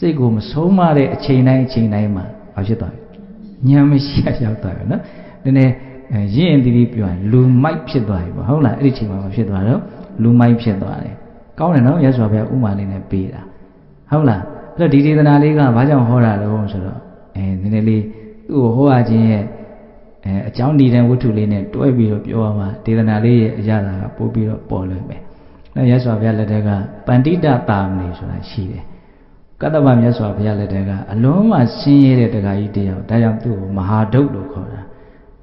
စိတ်ကိုမဆုံးမတဲ့အချိန်တိုင်းမှာဘာဖြစ်သွားလဲဉာဏ်မရှိရောက်သွားတယ်နော်နည်းနည်းရင့်တီးတီးပြောရင်လူမိုက်ဖြစ်သွားပြီပေါ့ဟုတ်လားအဲ့ဒီချိန်မှာဖြစ်သွားတော့လူမိုက်ဖြစ်သွားတယ်ကောင်းတယ်နော်ရသော်ဘုရားဥမာလေးနဲ့ပေးတာဟုတ်လားအဲ့တော့ဒီဒေသနာလေးကဘာကြောင့်ဟောတာလဲဆိုတော့နည်းနည်းလေးသူ့ကိုဟောရခြင်းရဲ့အကြောင်းဒီတဲ့ဝတ္ထုလေးနဲ့တွဲပြီးတော့ပြောရမှာဒေသနာလေးရဲ့အရာကပို့ပြီးတော့ပေါ်လွင်မယ်နောက်ရသော်ဘုရားလက်ထက်ကပန္တိတတာမဏိဆိုတာရှိတယ်ကတ္တဗမြတ်စွာဘုရားလက်ထက်ကအလုံးမဆင်းရဲတဲ့တရားကြီးတရားဒါကြောင့်သူ့ကိုမဟာဒုတ်လို့ခေါ်တာ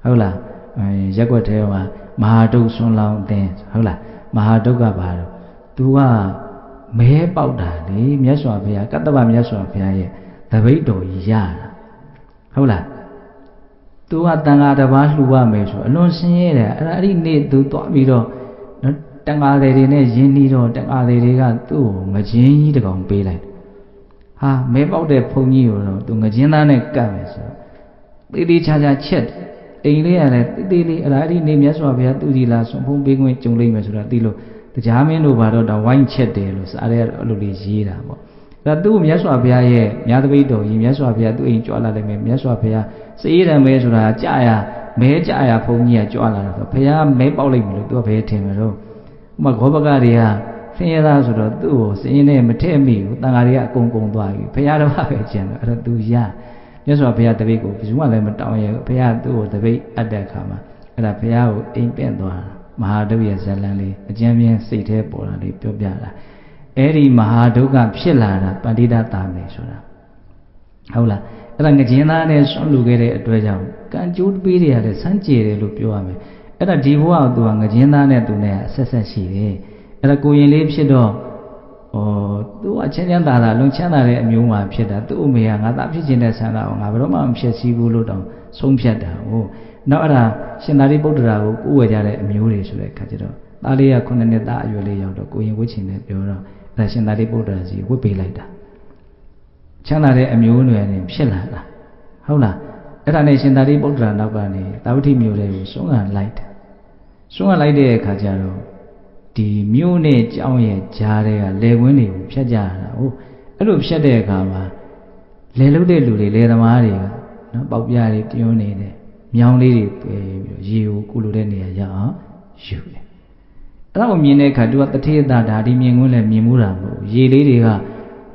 ဟုတ်လားရက်ွက်ထဲမှာမဟာဒုတ်ဆွန်းလောင်းအင်းဟုတ်လားမဟာဒုတ်ကဘာလို့သူကမဲပေါက်တာလေမြတ်စွာဘုရားကတ္တဗမြတ်စွာဘုရားရဲ့တပိတ်တော်ကြီးရတာဟုတ်လားသူကတန်ဃာတစ်ပါးလှူရမယ်ဆိုအလွန်ဆင်းရဲတယ်အဲ့ဒီနေ့သူသွားပြီးတော့တန်ဃာတွေနဲ့ယဉ်နီးတော့တန်ဃာတွေကသူ့ကိုငကြင်းကြီးတစ်ကောင်ပေးလိုက်ဟာမဲပေါက်တဲ့ဘုံကြီးကိုတော့သူငကြင်းသားနဲ့ကပ်မယ်ဆိုတော့တေးသေးချာချာချက်အိမ်လေးရတယ်တေးသေးလေးအဲ့ဒီနေမြတ်စွာဘုရားသူကြီးလာဆုံးဖုံးပေးခွင့်ကြုံလိမ့်မယ်ဆိုတာသိလို့တရားမင်းတို့ဘာတော့ဝိုင်းချက်တယ်လို့စားရဲအဲ့လိုလေးရေးတာပေါ့အဲ့ဒါသူ့မြတ်စွာဘုရားရဲ့မြတ်တပိတ်တော်ကြီးမြတ်စွာဘုရားသူ့အိမ်ကြွလာလိမ့်မယ်မြတ်စွာဘုရားစေးရမဲဆိုတာကြာရမဲကြာရဘုံကြီးကကြွလာတာဆိုဘုရားမဲပေါက်လိမ့်မယ်လို့သူကဘယ်ထင်မှာတော့ဥမာခောဘကတွေကဆင်းရဲသားဆိုတော့သူ့ကိုစင်းနဲ့မထည့်မိဘူးတန်ဃာတွေကအကုန်ကုန်သွားပြီဘုရားတော်ပဲကျန်တော့အဲ့တော့သူရမြတ်စွာဘုရားတပိတ်ကိုဘယ်သူမှလည်းမတောင်းရဘူးဘုရားသူ့ကိုတပိတ်အပ်တဲ့အခါမှာအဲ့ဒါဘုရားကိုအိမ်ပင့်သွားတာမဟာဒုက္ခရဲ့ဇလံလေးအကျဉ်းပြင်းစိတ်ထဲပေါ်လာလေးပြောပြတာအဲ့ဒီမဟာဒုက္ခဖြစ်လာတာပန္တိတတာမယ်ဆိုတာဟုတ်လားအဲ့ဒါငကြင်းသားနဲ့ဆွန့်လူခဲ့တဲ့အတွက်ကြောင့်ကံကြိုးပေးတွေရတယ်စမ်းကြယ်တယ်လို့ပြောရမယ်အဲ့ဒါဒီဘဝကသူကငကြင်းသားနဲ့သူနဲ့အဆက်ဆက်ရှိတယ်အဲ့ဒါကိုရင်လေးဖြစ်တော့သူကချမ်းချမ်းသာသာလုံချမ်းသာတဲ့အမျိုးမှာဖြစ်တာသူ့အမေကငါသားဖြစ်ခြင်းတဲ့ဆန္ဒအောင်ငါဘယ်တော့မှမဖြစ်စည်းဘူးလို့တောင်ဆုံးဖြတ်တာဟုတ်နောက်အဲ့ဒါရှင်သာရိပုတ္တရာကိုကိုးဝယ်ကြတဲ့အမျိုးတွေဆိုတဲ့အခါကျတော့သားလေးက9နှစ်သားအရွယ်လေးရောက်တော့ကိုရင်ဝှချင်တယ်ပြောတော့အဲ့ဒါရှင်သာရိပုတ္တရာစီဝှပေးလိုက်တာချမ်းသာတဲ့အမျိုးနွယ်နဲ့ဖြစ်လာတာဟုတ်လားအဲ့ဒါနဲ့ရှင်သာရိပုတ္တရာနောက်ကနေတာဝတိမြို့တွေကိုစွန့်ခံလိုက်တယ်စွန့်ခံလိုက်တဲ့အခါကျတော့ဒီမြို့နဲ့ကျောင်းရဲ့ကြားတွေကလယ်ကွင်းတွေကိုဖြတ်ကြရတာဟုတ်အဲ့လိုဖြတ်တဲ့အခါမှာလယ်လုပ်တဲ့လူတွေလယ်သမားတွေကနော်ပေါက်ပြားတွေတွန်းနေတယ်မြောင်းလေးတွေတွေ့ပြီးတော့ရေကိုကုလိုတဲ့နေရာရအောင်ယူတယ်အဲ့ဒါကိုမြင်တဲ့အခါသူကတထေသဒါဒီမြင်ကွင်းလည်းမြင်မှုတာမဟုတ်ရေလေးတွေ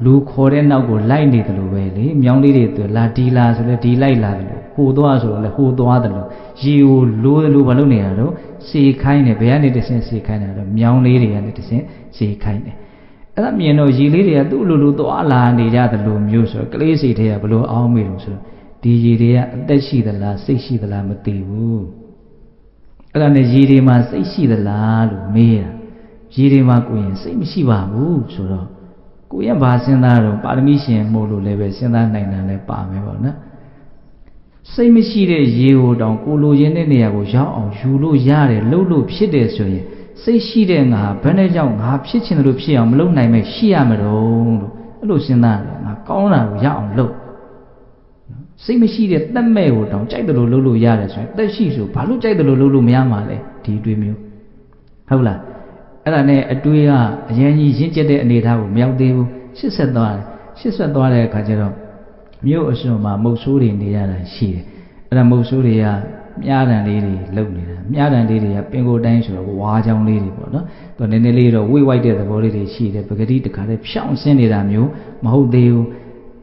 ကလူခေါ်တဲ့နောက်ကိုလိုက်နေတယ်လို့ပဲလေမြောင်းလေးတွေသူလာဒီလာဆိုလဲဒီလိုက်လာတယ်လို့ဟိုသွားဆိုတော့လဲဟိုသွားတယ်လို့ရေကိုလိုတယ်လို့မလုပ်နေရတော့စေခိုင်းတယ်ဘယ်ကနေတဆင်းစေခိုင်းတာတော့မြောင်းလေးတွေကနေတဆင်းစေခိုင်းတယ်အဲ့ဒါမြင်တော့ရေလေးတွေကသူ့လိုလိုသွားလာနေကြတယ်လို့မျိုးဆိုတော့ကလေးစိတ်ထဲကဘလို့အောင်းမိလို့ဆိုတော့ဒီရေတွေကအသက်ရှိသလားစိတ်ရှိသလားမသိဘူးအဲ့ဒါနဲ့ရေတွေမှာစိတ်ရှိသလားလို့မေးတာရေတွေမှာကိုရင်စိတ်မရှိပါဘူးဆိုတော့ကိုရင်ဘာစဉ်းစားတော့ပါရမီရှင်မို့လို့လည်းပဲစဉ်းစားနိုင်တာလည်းပါမယ်ပေါ့နော်စိတ်မရှိတဲ့ရေကိုတောင်ကိုလိုရင်းတဲ့နေရာကိုရောက်အောင်ယူလို့ရတယ်လှုပ်လို့ဖြစ်တယ်ဆိုရင်စိတ်ရှိတဲ့ငါဘယ်နဲ့ကြောင့်ငါဖြစ်ချင်တယ်လို့ဖြစ်အောင်မလုပ်နိုင်မဲ့ရှိရမလို့အဲ့လိုစဉ်းစားတယ်ငါကောင်းတာကိုရအောင်လုပ်စိတ်မရှိတဲ့တက်မဲ့ကိုတောင်ကြိုက်တယ်လို့လုပ်လို့ရတယ်ဆိုရင်တက်ရှိဆိုဘာလို့ကြိုက်တယ်လို့လုပ်လို့မရမှာလဲဒီအတွေ့မျိုးဟုတ်လားအဲ့ဒါနဲ့အတွေ့ကအရင်ကြီးရင့်ကျက်တဲ့အနေအထားကိုမရောက်သေးဘူးရှစ်ဆက်သွားတဲ့အခါကျတော့မြို့အစွန်မှာမုတ်ဆိုးတွေနေရတာရှိတယ်အဲ့ဒါမုတ်ဆိုးတွေကမြားတန်လေးတွေလုံနေတာမြားတန်လေးတွေကပင်ကိုယ်တိုင်းဆိုတော့ဝါချောင်းလေးတွေပေါ့နော်သူနည်းနည်းလေးတော့ဝိဝိုက်တဲ့သဘောလေးတွေရှိတယ်ပဂတိတခါလေးဖြောင်းဆင်းနေတာမျိုးမဟုတ်သေးဘူး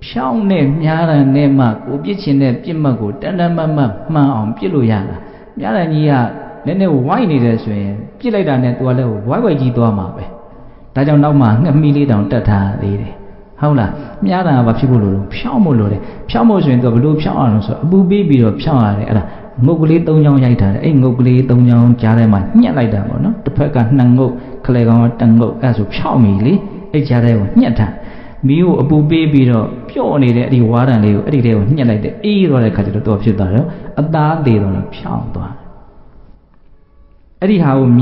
ဖြောင်းနဲ့မြားတန်နဲ့မှကိုပြစ်ချင်တဲ့ပြစ်မှတ်ကိုတန်တန်မတ်မှန်အောင်ပြစ်လို့ရတာမြားတန်ကြီးကနည်းနည်းဝိုက်နေတယ်ဆိုရင်ပြစ်လိုက်တာနဲ့သူကလည်းဝိုက်ကြီးသွားမှာပဲဒါကြောင့်နောက်မှငှက်မီးလေးတောင်တက်ထားသေးတယ်ဟုတ်လားမြားတာကဘာဖြစ်ဖို့လို့လဲဖြောင်းမို့လို့တယ်ဖြောင်းမို့ဆိုရင်သူကဘလို့ဖြောင်းအောင်လို့ဆိုအပူပေးပြီးတော့ဖြောင်းရတယ်အဲ့ဒါငုတ်ကလေး၃ချောင်းရိုက်ထားတယ်အဲ့ငုတ်ကလေး၃ချောင်းကြားထဲမှာညှက်လိုက်တာပေါ့နော်တစ်ဖက်က2ငုတ်ခလေကောင်က1ငုတ်အဲ့ဆိုဖြောင်းပြီလေအဲ့ကြားထဲကိုညှက်ထားမီးကိုအပူပေးပြီးတော့ပျော့နေတဲ့အဲ့ဒီဝါးတန်လေးကိုအဲ့ဒီထဲကိုညှက်လိုက်တယ်အေးသွားတဲ့ခါကျတော့သူကဖြစ်သွားတယ်အသားသေးတော့ဖြောင်းသွားအဲ့ဒီဟာကိုမြ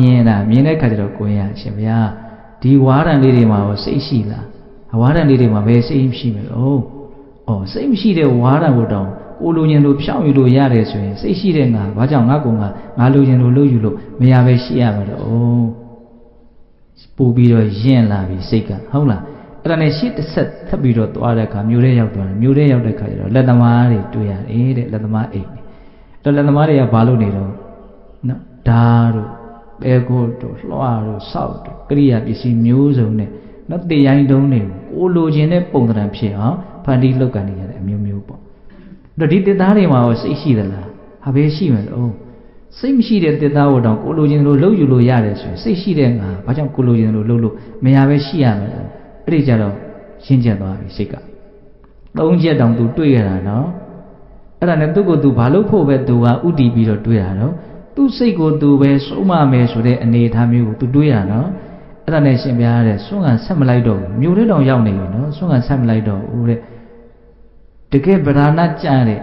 င်တဲ့ခါကျတော့ကိုရင်ရှင်ဗျာဒီဝါးတန်လေးတွေမှာရောစိတ်ရှိလားဝါးတန်လေးတွေမှာပဲစိတ်ရှိမယ်လို့စိတ်မရှိတဲ့ဝါးတန်ကိုတောင်ကိုလိုချင်လို့ဖြောင်းယူလို့ရတယ်ဆိုရင်စိတ်ရှိတဲ့ငါဘာကြောင့်ငါကောင်ကငါလိုချင်လို့လုပ်ယူလို့မရပဲရှိရမှာတော့ပို့ပြီးတော့ယဉ်လာပြီစိတ်ကဟုတ်လား အဲ့ဒါနဲ့ရှေ့တစ်ဆက်ထပ်ပြီးတော့သွားတဲ့အခါမြို့ထဲရောက်သွားတယ်မြို့ထဲရောက်တဲ့အခါကျတော့လက်သမားတွေတွေ့ရတယ်တဲ့လက်သမားအိမ်အဲ့လက်သမားတွေကဘာလုပ်နေတော့နော်ဓာတ်တို့ပဲကိုတို့လွှားတို့စောက်တို့ကရိယာပစ္စည်းမျိုးစုံနဲ့နော်တေရိုင်းတုံးတွေကိုလိုချင်တဲ့ပုံသဏ္ဍာန်ဖြစ်အောင်ဖန်တီးလုပ်ကန်နေရတဲ့အမျိုးမျိုးပေါ့အဲ့တော့ဒီတစ်သားတွေမှာရောစိတ်ရှိသလားဟာပဲရှိမယ်လို့စိတ်မရှိတဲ့တစ်သားကိုတောင်ကိုလိုချင်လို့လှုပ်ယူလို့ရတယ်ဆိုရင်စိတ်ရှိတဲ့ငါဘာကြောင့်ကိုလိုချင်လို့လှုပ်လို့မရပဲရှိရမယ်လို့အဲ့ဒီကြတော့ရှင်းကျက်သွားပြီစိတ်က၃ချက်တောင်သူတွေ့ရတာနော်အဲ့ဒါနဲ့သူ့ကိုယ်သူဘာလို့ဖို့ပဲသူကဥတည်ပြီးတော့တွေ့ရတော့သူ့စိတ်ကိုသူပဲဆုံးမမယ်ဆိုတဲ့အနေအထားမျိုးကိုသူတွေးရနော်အဲ့ဒါနဲ့ရှင်ပြားတဲ့ဆွမ်းကဆက်မလိုက်တော့ဘူးမြို့ထဲတောင်ရောက်နေပြီနော်ဆွမ်းကဆက်မလိုက်တော့ဘူးတဲ့တကယ်ဗราဏကြတဲ့အ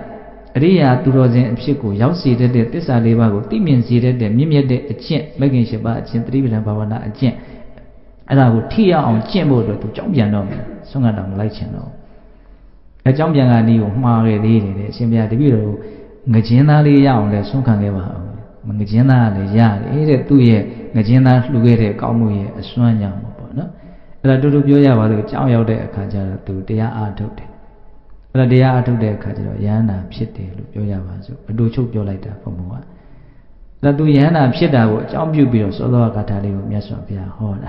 ရိယာသူတော်စင်အဖြစ်ကိုရောက်စေတဲ့သစ္စာ၄ပါးကိုသိမြင်စေတဲ့မြင့်မြတ်တဲ့အကျင့်မဂ္ဂင်၈ပါးအကျင့်သတိပဋ္ဌာန်ဘာဝနာအကျင့်အဲ့ဒါကိုထိရအောင်ကျင့်ဖို့အတွက်သူကြောင်းပြန်တော့မယ်ဆွမ်းကတော့မလိုက်ချင်တော့အကြောင်းပြန်ကနီးကိုမှားခဲ့သေးတယ်တဲ့အရှင်ဘုရားတပည့်တော်ငကျင်းသားလေးရအောင်လဲဆွမ်းခံခဲ့ပါအောင်ငကျင်းသားကလည်းရတယ်တဲ့သူ့ရဲ့ငကျင်းသားလှူခဲ့တဲ့ကောင်းမှုရဲ့အစွမ်းကြောင့်ပေါ့နော်အဲ့ဒါတူတူပြောရပါလို့ကြောင်းရောက်တဲ့အခါကျတော့သူတရားအားထုတ်တယ်အဲ့ဒါတရားအားထုတ်တဲ့အခါကျတော့ယန္တာဖြစ်တယ်လို့ပြောရပါစို့အတူချုပ်ပြောလိုက်တာဘုံဘုံကအဲ့သူယန္တာဖြစ်တာကိုအကြောင်းပြုပြီးတော့သောသောကထာလေးကိုမြတ်စွာဘုရားဟောတ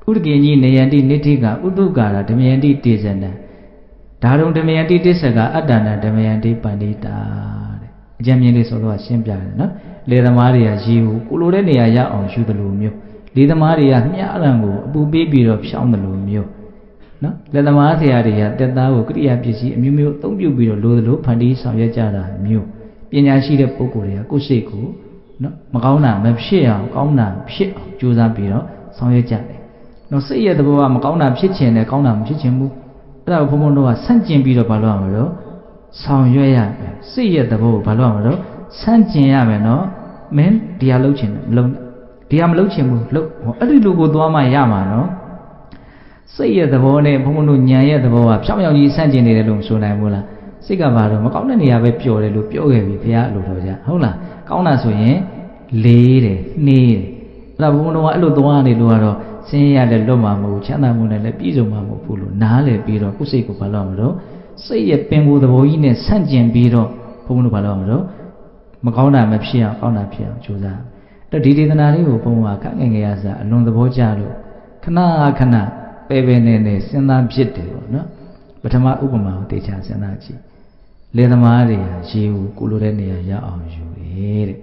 ာဥဒကိဉ္ကြီးနေယန္တိနိဋ္ဌိကဥတုကာရဓမယန္တိတေဇနံဒါရုံဓမယန္တိတစ္ဆကအတ္တနာဓမယန္တိပန္တိတာတဲ့အကျဉ်းမြင်လေးဆိုတော့ရှင်းပြတယ်နော်လေသမားတွေကရေကိုကိုလိုတဲ့နေရာရောက်အောင်ယူသလိုမျိုးလေသမားတွေကမြအရံကိုအပူပေးပြီးတော့ဖြောင်းသလိုမျိုးနော်လက်သမားဆရာတွေကတက်သားကိုကရိယာပစ္စည်းအမျိုးမျိုးအသုံးပြုပြီးတော့လိုသလိုဖန်တီးဆောင်ရွက်ကြတာမျိုးပညာရှိတဲ့ပုဂ္ဂိုလ်တွေကကိုယ်စိတ်ကိုနော်မကောင်းတာမဖြစ်အောင်ကောင်းတာဖြစ်အောင်ကြိုးစားပြီးတော့ဆောင်ရွက်ကြတယ်နော်စိတ်ရဲ့သဘောကမကောင်းတာဖြစ်ခြင်းနဲ့ကောင်းတာမဖြစ်ခြင်းဘူးအဲ့ဒါကိုဘုံဘုံတို့ကဆန့်ကျင်ပြီးတော့ဘာလို့ရမလို့ဆောင်ရွက်ရမယ်စိတ်ရဲ့သဘောကိုဘာလို့ရမလို့ဆန့်ကျင်ရမယ်နော်မင်းဒီဟာလှုပ်ချင်တယ်မလှုပ်ဒီဟာမလှုပ်ချင်ဘူးလှုပ်ဟောအဲ့ဒီလိုကိုသွားမှရမှာနော်စိတ်ရဲ့သဘောနဲ့ဘုံဘုံတို့ဉာဏ်ရဲ့သဘောကဖြောင်းဖြောင်းကြီးဆန့်ကျင်နေတယ်လို့ဆိုနိုင်ဘူးလားစိတ်ကဘာလို့မကောင်းတဲ့နေရာပဲပျော်တယ်လို့ပြောခဲ့ပြီဘုရားအလိုတော်ကြဟုတ်လားကောင်းတာဆိုရင်လေးတယ်နှေးတယ်အဲ့ဒါဘုံဘုံတို့ကအဲ့လိုသွားနေလို့ကတော့ဆင်းရဲလည်းလွတ်မှာမဟုတ်ချမ်းသာမှုနဲ့လည်းပြည့်စုံမှာမဟုတ်ဘူးလို့နားလည်ပြီးတော့ကိုယ်စိတ်ကိုဘာလို့မလို့စိတ်ရဲ့ပင်ကိုယ်သဘောကြီးနဲ့ဆန့်ကျင်ပြီးတော့ဘုံဘုံတို့ဘာလို့မလို့မကောင်းတာမဖြစ်အောင်ကောင်းတာဖြစ်အောင်ကြိုးစားအဲ့ဒီဒေသနာလေးကိုဘုံဘုံကခက်ငယ်ငယ်ရစားအလွန်သဘောကျလို့ခဏခဏပဲပဲနဲ့နဲ့စဉ်းစားဖြစ်တယ်ပေါ့နော်ပထမဥပမာကိုတေချာစဉ်းစားကြည့်လေသမားတွေဟာရေကိုကိုလိုတဲ့နေရာရောက်အောင်ယူတယ်တဲ့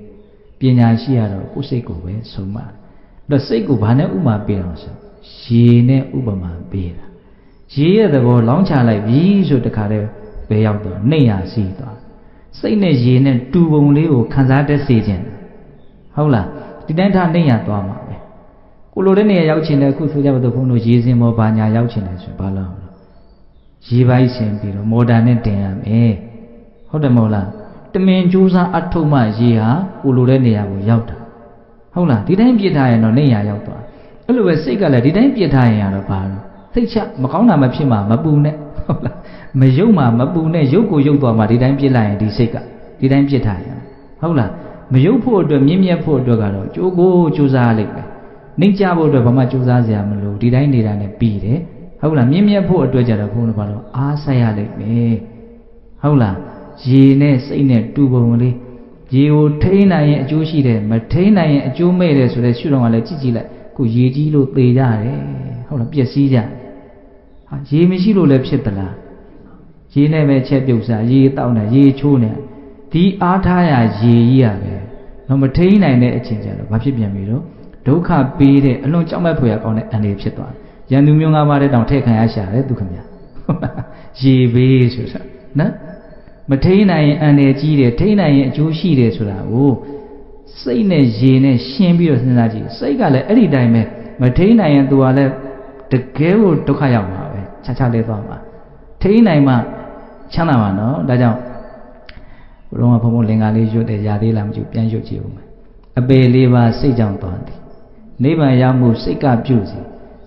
ပညာရှိရတော့ကိုယ်စိတ်ကိုပဲဆုံးမတယ်အဲ့တော့စိတ်ကိုဘာနဲ့ဥပမာပေးအောင်ဆိုရေနဲ့ဥပမာပေးတာရေရဲ့သဘောလောင်းချလိုက်ပြီဆိုတခါတည်းဘယ်ရောက်တော့နှိမ့်ရစီသွားစိတ်နဲ့ရေနဲ့တူပုံလေးကိုခံစားတတ်စေခြင်းဟုတ်လားဒီတိုင်းထားနှိမ့်ရသွားမှာပဲကိုလိုတဲ့နေရာရောက်ချင်တယ်အခုဆိုကြပါတော့ဘုန်းတို့ရေစင်မောဘာညာရောက်ချင်တယ်ဆိုဘာလို့ရေပိုင်းဆင်ပြီးတော့မော်တာနဲ့တင်ရမယ်ဟုတ်တယ်မဟုတ်လားတမင်ကြိုးစားအထုံးမှရေဟာကိုလိုတဲ့နေရာကိုရောက်တာဟုတ်လားဒီတိုင်းပြစ်ထားရင်တော့နှိမ့်ရရောက်သွားအဲ့လိုပဲစိတ်ကလည်းဒီတိုင်းပြစ်ထားရင်ရတော့ဘာလို့စိတ်ချမကောင်းတာမဖြစ်မှမပူနဲ့ဟုတ်လားမယုတ်မှမပူနဲ့ယုတ်ကိုယုတ်သွားမှဒီတိုင်းပြစ်လိုက်ရင်ဒီစိတ်ကဒီတိုင်းပြစ်ထားရင်ဟုတ်လားမယုတ်ဖို့အတွက်မြင့်မြတ်ဖို့အတွက်ကတော့ကြိုးကိုကြိုးစားလိုက်ပဲနှိမ့်ချဖို့အတွက်ဘာမှကြိုးစားစရာမလိုဒီတိုင်းနေတာနဲ့ပြီးတယ်ဟုတ်လားမြင့်မြတ်ဖို့အတွက်ကြတော့ဘုန်းတော်ဘာလို့အားဆက်ရလိုက်မယ်ဟုတ်လားရေနဲ့စိတ်နဲ့တူပုံလေးရေကိုထိန်းနိုင်ရင်အကျိုးရှိတယ်မထိန်းနိုင်ရင်အကျိုးမဲ့တယ်ဆိုတဲ့ရှုထောင့်ကလည်းကြည့်ကြည့်လိုက်ကိုရေကြီးလို့သေကြတယ်ဟုတ်လားပျက်စီးကြဟာရေမရှိလို့လည်းဖြစ်သလားရေနဲ့ပဲချက်ပြုတ်စားရေတောက်နေရေချိုးနေဒီအားထားရရေကြီးရပဲတော့မထိန်းနိုင်တဲ့အချိန်ကျတော့ဘာဖြစ်ပြန်ပြီတော့ဒုက္ခပေးတဲ့အလွန်ကြောက်မက်ဖွယ်ရကောင်းတဲ့အန္တရာယ်ဖြစ်သွားတယ်ရန်သူမျိုး၅ပါးတဲ့တောင်ထည့်ခံရရှာတယ်သူခင်ဗျာရေဘေးဆိုတာနော်မထိန်းနိုင်ရင်အန္တရာယ်ကြီးတယ်ထိန်းနိုင်ရင်အကျိုးရှိတယ်ဆိုတာကိုစိတ်နဲ့ရေနဲ့ရှင်းပြီးတော့စဉ်းစားကြည့်စိတ်ကလည်းအဲ့ဒီတိုင်းပဲမထိန်းနိုင်ရင်သူကလည်းတကယ်ကိုဒုက္ခရောက်မှာပဲခြားခြားလဲသွားမှာထိန်းနိုင်မှချမ်းသာမှာနော်ဒါကြောင့်ဘုရားဘုံဘုံလင်္ကာလေးရွတ်တယ်ຢာသေးလားမကြည့်ပြန်ရွတ်ကြည့်ဦးမယ်အပေလေးပါစိတ်ကြောင့်သွားသည်နိဗ္ဗာန်ရောက်မှုစိတ်ကပြုစ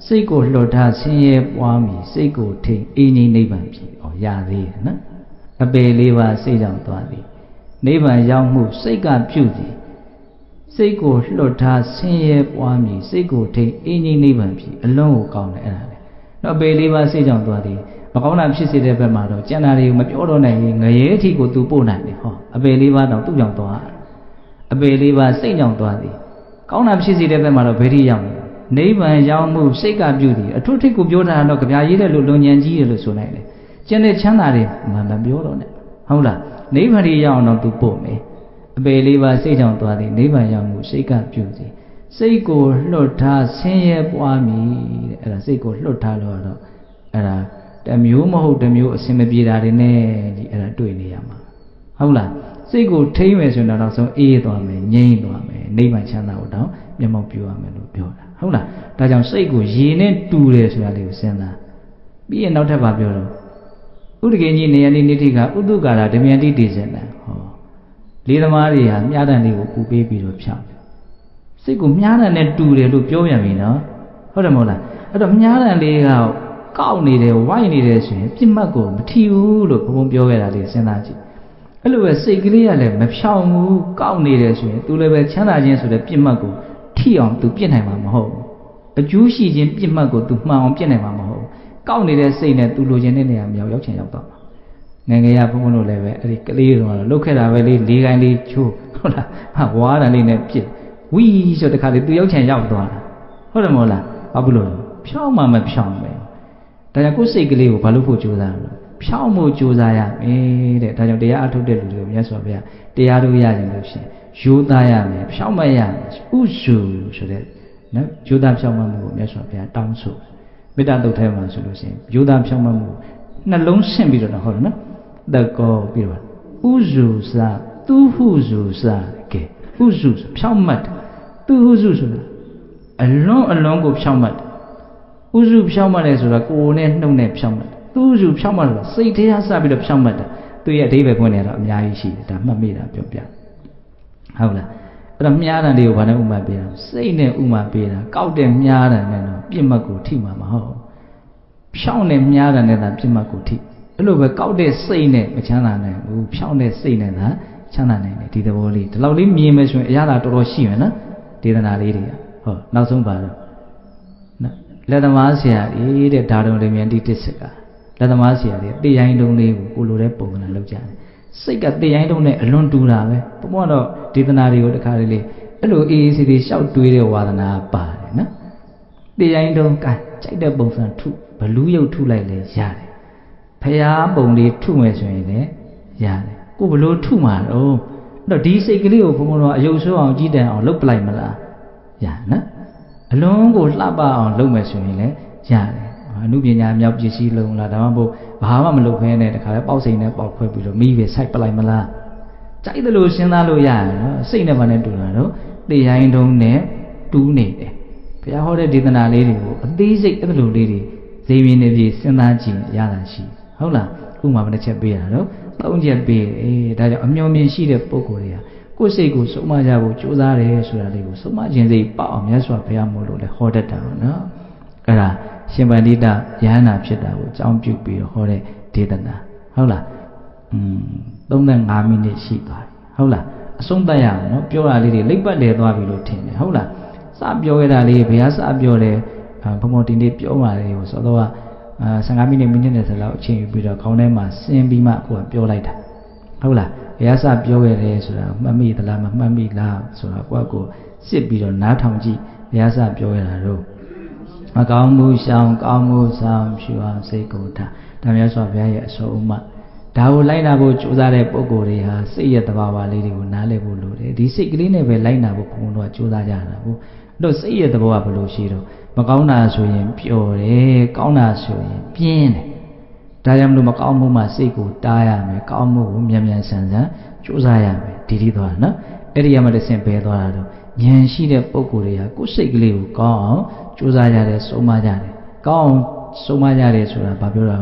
ီစိတ်ကိုလှော်ထားဆင်းရဲပွားမည်စိတ်ကိုထိန်အင်းကြီးနိဗ္ဗာန်ဖြစ်ဩရသေးတယ်နော်အပေလေးပါစိတ်ကြောင့်သွားသည်နိဗ္ဗာန်ရောက်မှုစိတ်ကပြုစီစိတ်ကိုလှော်ထားဆင်းရဲပွားမည်စိတ်ကိုထိန်အင်းကြီးနိဗ္ဗာန်ဖြစ်အလုံးကိုကောင်းတယ်အဲ့ဒါလေ နော်ပေလေးပါးစိတ်ကြောင့်သွားသည်မကောင်းတာဖြစ်စေတဲ့ဘက်မှာတော့ကျန်တာတွေကိုမပြောတော့နိုင်ရင်ငရဲအထိကိုသူပို့နိုင်တယ်ဟောအပေလေးပါးတော့သူ့ကြောင့်သွားအပေလေးပါးစိတ်ကြောင့်သွားသည်ကောင်းတာဖြစ်စေတဲ့ဘက်မှာတော့ဘယ်ထိရောက်လဲနိဗ္ဗာန်ရောက်မှုစိတ်ကပြုသည်အထွတ်ထိပ်ကိုပြောတာတော့ကြပြားရေးတယ်လို့လွန်ညံကြီးတယ်လို့ဆိုနိုင်တယ်ကျန်တဲ့ချမ်းသာတွေမှမပြောတော့နဲ့ဟုတ်လားနိဗ္ဗာန်ကြီးရောက်အောင်တော့သူပို့မယ်အပေလေးပါးစိတ်ကြောင့်သွားသည်နိဗ္ဗာန်ရောက်မှုစိတ်ကပြုသည်စိတ်ကိုလွတ်ထားဆင်းရဲပွားမည်တဲ့အဲ့ဒါစိတ်ကိုလွတ်ထားလို့တော့အဲ့ဒါတမျိုးမဟုတ်တမျိုးအစင်မပြေတာတွေနဲ့ကြီးအဲ့ဒါတွေ့နေရမှာဟုတ်လားစိတ်ကိုထိမ့်မယ်ဆိုရင်တော့နောက်ဆုံးအေးသွားမယ်ငြိမ်းသွားမယ်နိဗ္ဗာန်ချမ်းသာကိုတော့မျက်မှောက်ပြုရမယ်လို့ပြောတာဟုတ်လားဒါကြောင့်စိတ်ကိုရေနဲ့တူတယ်ဆိုတာလေးကိုစဉ်းစားပြီးရင်နောက်ထပ်ပါပြောတော့ဥဒကိကြီးနေရနေနိဋ္ဌိကဥဒုကာရဓမ္မယတိတည်စင်တယ်ဟောလေးသမားတွေဟာမြားတန်လေးကိုပူပေးပြီးတော့ဖြောင်းစိတ်ကိုမြားတန်နဲ့တူတယ်လို့ပြောပြန်ပြီနော်ဟုတ်တယ်မဟုတ်လားအဲ့တော့မြားတန်လေးကကောက်နေတယ်ဝိုက်နေတယ်ဆိုရင်ပြစ်မှတ်ကိုမထီဘူးလို့ဘုံဘုံပြောခဲ့တာလေးစဉ်းစားကြည့်အဲ့လိုပဲစိတ်ကလေးကလည်းမဖြောင်းဘူးကောက်နေတယ်ဆိုရင်သူလည်းပဲချမ်းသာခြင်းဆိုတဲ့ပြစ်မှတ်ကိုထိအောင်သူပြစ်နိုင်မှာမဟုတ်ဘူးအကျိုးရှိခြင်းပြစ်မှတ်ကိုသူမှန်အောင်ပြစ်နိုင်မှာမဟုတ်ဘူးကောက်နေတဲ့စိတ်နဲ့သူလိုချင်တဲ့နေရာမြောက်ရောက်ချင်ရောက်တော့မှာငယ်ငယ်ရဘုံဘုံတို့လည်းပဲအဲ့ဒီကလေးတွေကတော့လုတ်ခဲ့တာပဲလေးလေးကိုင်းလေးချိုးဟုတ်လားဟာဝါးတန်လေးနဲ့ပြစ်ဝီးဆိုတခါလေသူရောက်ချင်ရောက်သွားတာဟုတ်တယ်မဟုတ်လားဘာဖြစ်လို့ဖြောင်းမှမဖြောင်းပဲဒါကြောင့်ကိုယ်စိတ်ကလေးကိုဘာလို့ဖို့ကြိုးစားလဲဖြောင်းမှုကြိုးစားရမယ်တဲ့ဒါကြောင့်တရားအထုတ်တဲ့လူတွေကိုမြတ်စွာဘုရားတရားတို့ရရင်လို့ရှိရင်ရိုးသားရမယ်ဖြောင်းမရမယ်ဥစုဆိုတဲ့နော်ရိုးသားဖြောင်းမမှုကိုမြတ်စွာဘုရားတောင်းဆိုမေတ္တာတုတ်ထဲမှာဆိုလို့ရှိရင်ရိုးသားဖြောင်းမမှုနှလုံးဆင့်ပြီးတော့ဟုတ်တယ်နော်တကောပြီးတော့ဥစုစာသူဟုစုစာကဲဥစုဖြောင်းမှတ်သူဟုစုဆိုတာအလွန်ကိုဖြောင်းမှတ်ဥစုဖြောင်းမှတ်တယ်ဆိုတာကိုယ်နဲ့နှုတ်နဲ့ဖြောင်းမှတ်သူ့စုဖြောင်းမှတ်လို့စိတ်ထဲကစပြီးတော့ဖြောင်းမှတ်တာသူရဲ့အဓိပ္ပာယ်ဖွင့်နေတော့အများကြီးရှိတယ်ဒါမှတ်မိတာပြောပြဟုတ်လားအဲ့တော့မြားတန်လေးကိုဘာနဲ့ဥမာပေးတာစိတ်နဲ့ဥမာပေးတာကောက်တဲ့မြားတန်နဲ့တော့ပြစ်မှတ်ကိုထိမှာမဟုတ်ဖြောင်းတဲ့မြားတန်နဲ့သာပြစ်မှတ်ကိုထိအဲ့လိုပဲကောက်တဲ့စိတ်နဲ့မချမ်းသာနိုင်ဘူးဖြောင်းတဲ့စိတ်နဲ့သာချမ်းသာနိုင်တယ်ဒီသဘောလေးဒီလောက်လေးမြင်မယ်ဆိုရင်အရသာတော်တော်ရှိမယ်နော်ဒေသနာလေးတွေကဟောနောက်ဆုံးပါတော့နော်လက်သမားဆရာကြီးတဲ့ဒါတော်လေးမြန်တိတစ်စကလက်သမားဆရာကြီးတေရိုင်းတုံးလေးကိုကိုလိုတဲ့ပုံစံလုပ်ကြတယ်စိတ်ကတေရိုင်းတုံးနဲ့အလွန်တူတာပဲဘုံကတော့ဒေသနာတွေကိုတခါလေးအဲ့လိုအေးအေးဆေးဆေးရှောက်တွေးတဲ့ဝါဒနာပါတယ်နော်တေရိုင်းတုံးကကြိုက်တဲ့ပုံစံထုဘလူးရုပ်ထုလိုက်လဲရတယ်ဖျားပုံလေးထုမယ်ဆိုရင်လည်းရတယ်ကိုဘလို့ထုမှာတော့အဲ့တော့ဒီစိတ်ကလေးကိုဘုံကတော့အယုတ်ဆိုးအောင်ကြည်တန်အောင်လုပ်ပလိုက်မလားရနော်အလုံးကိုလှပအောင်လုပ်မယ်ဆိုရင်လည်းရတယ်အနုပညာမြောက်ပစ္စည်းလုံးလားဒါမှမဟုတ်ဘာမှမလုပ်ခဲနဲ့တခါလဲပေါက်စိန်နဲ့ပေါက်ခွဲပြီးတော့မိပဲစိုက်ပလိုက်မလားကြိုက်တယ်လို့စဉ်းစားလို့ရတယ်နော်စိတ်နဲ့ဘာနဲ့တူတာတော့တေရိုင်းတုံးနဲ့တူးနေတယ်ဘုရားဟောတဲ့ဒေသနာလေးတွေကိုအသေးစိတ်အဲ့လိုလေးတွေဇေမြင်နေပြီစဉ်းစားကြည့်ရတာရှိဟုတ်လားဥမာဘယ်နှချက်ပေးရတာတော့၃ချက်ပေးဒါကြောင့်အမျှော်မြင်ရှိတဲ့ပုဂ္ဂိုလ်တွေကကိုယ်စိတ်ကိုစုံမကြဖို့ကြိုးစားတယ်ဆိုတာလေးကိုစုံမခြင်းစိတ်ပေါအောင်မြတ်စွာဘုရားမို့လို့လည်းဟောတတ်တာပေါ့နော်အဲ့ဒါရှင်ပန္တိတယဟန္တာဖြစ်တာကိုအကြောင်းပြုပြီးတော့ဟောတဲ့ဒေသနာဟုတ်လား35မိနစ်ရှိသွားပြီဟုတ်လားအဆုံးသတ်ရအောင်နော်ပြောတာလေးတွေလိပ်ပတ်လေသွားပြီလို့ထင်တယ်ဟုတ်လားစပြောခဲ့တာလေးဘယ်ဟာစပြောတယ်ဘုံဘုံဒီနေ့ပြောပါလေဟိုစောတော့15မိနစ်30လောက်အချိန်ယူပြီးတော့ခေါင်းထဲမှာဆင်းပြီးမှကိုကပြောလိုက်တာဟုတ်လားဘယ်ဟာစပြောခဲ့တယ်ဆိုတာမှတ်မိသလားမမှတ်မိလားဆိုတာကိုကကိုစစ်ပြီးတော့နားထောင်ကြည့်ဘယ်ဟာစပြောခဲ့တာတော့မကောင်းမှုရှောင်ကောင်းမှုဆောင်ဖြူအောင်စိတ်ကိုထားဒါမျိုးဆိုဘုရားရဲ့အဆုံးအမဒါကိုလိုက်နာဖို့ကြိုးစားတဲ့ပုဂ္ဂိုလ်တွေဟာစိတ်ရဲ့သဘာဝလေးတွေကိုနားလည်ဖို့လိုတယ်ဒီစိတ်ကလေးနဲ့ပဲလိုက်နာဖို့ဘုံတို့ကကြိုးစားကြတာကိုတို့စိတ်ရဲ့သဘောကဘယ်လိုရှိတော့မကောင်းတာဆိုရင်ပျော်တယ်ကောင်းတာဆိုရင်ပြင်းတယ်ဒါကြောင့်မလို့မကောင်းမှုမှစိတ်ကိုတားရမယ်ကောင်းမှုကိုမြန်မြန်ဆန်ဆန်ကြိုးစားရမယ်ဒီသွားနော်အဲ့ဒီရမှတစ်ဆင့်ပဲသွားတာတော့ဉာဏ်ရှိတဲ့ပုဂ္ဂိုလ်တွေဟာကိုယ်စိတ်ကလေးကိုကောင်းအောင်ကြိုးစားကြတယ်ဆုံးမကြတယ်ကောင်းအောင်ဆုံးမကြတယ်ဆိုတာဘာပြောတာ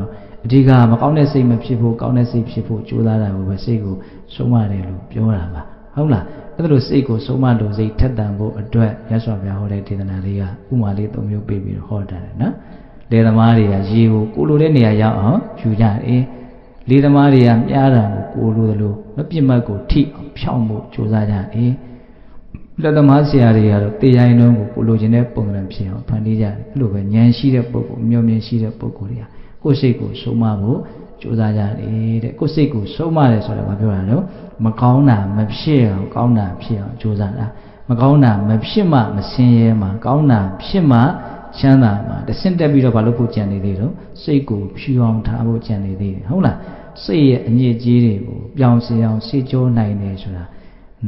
အဓိကမကောင်းတဲ့စိတ်မဖြစ်ဖို့ကောင်းတဲ့စိတ်ဖြစ်ဖို့ကြိုးစားတာကိုပဲစိတ်ကိုဆုံးမတယ်လို့ပြောတာပါဟုတ်လားအဲ့ဒါလို့စိတ်ကိုဆုံးမလို့စိတ်ထက်သန်ဖို့အတွက်ရသော်ဗျာဟောတဲ့ဒေသနာလေးကဥမာလေး၃မျိုးပေးပြီးတော့ဟောတာတယ်နော်လေသမားတွေကရေကိုကိုလိုတဲ့နေရာရောက်အောင်ယူကြတယ်လေသမားတွေကမြားတာကိုကိုလိုသလိုမပြစ်မှတ်ကိုထိအောင်ဖြောင်းဖို့ကြိုးစားကြတယ် လက်သမားဆရာတွေကတော့တရားရင်လုံးကိုလိုချင်တဲ့ပုံစံဖြစ်အောင်ဖန်တီးကြတယ်အဲ့လိုပဲဉာဏ်ရှိတဲ့ပုဂ္ဂိုလ်မျှော်မြင်ရှိတဲ့ပုဂ္ဂိုလ်တွေကကိုယ်စိတ်ကိုဆုံးမဖို့ကြိုးစားကြတယ်တဲ့ကိုယ်စိတ်ကိုဆုံးမတယ်ဆိုတော့ဘာပြောတာလဲမကောင်းတာမဖြစ်အောင်ကောင်းတာဖြစ်အောင်ကြိုးစားတာမကောင်းတာမဖြစ်မှမဆင်းရဲမှကောင်းတာဖြစ်မှချမ်းသာမှတဆင့်တက်ပြီးတော့ဘာလို့ဖို့ကြံနေသေးတော့စိတ်ကိုဖြူအောင်ထားဖို့ကြံနေသေးတယ်ဟုတ်လားစိတ်ရဲ့အညစ်အကြေးတွေကိုပြောင်းစေအောင်စေကြောနိုင်တယ်ဆိုတာ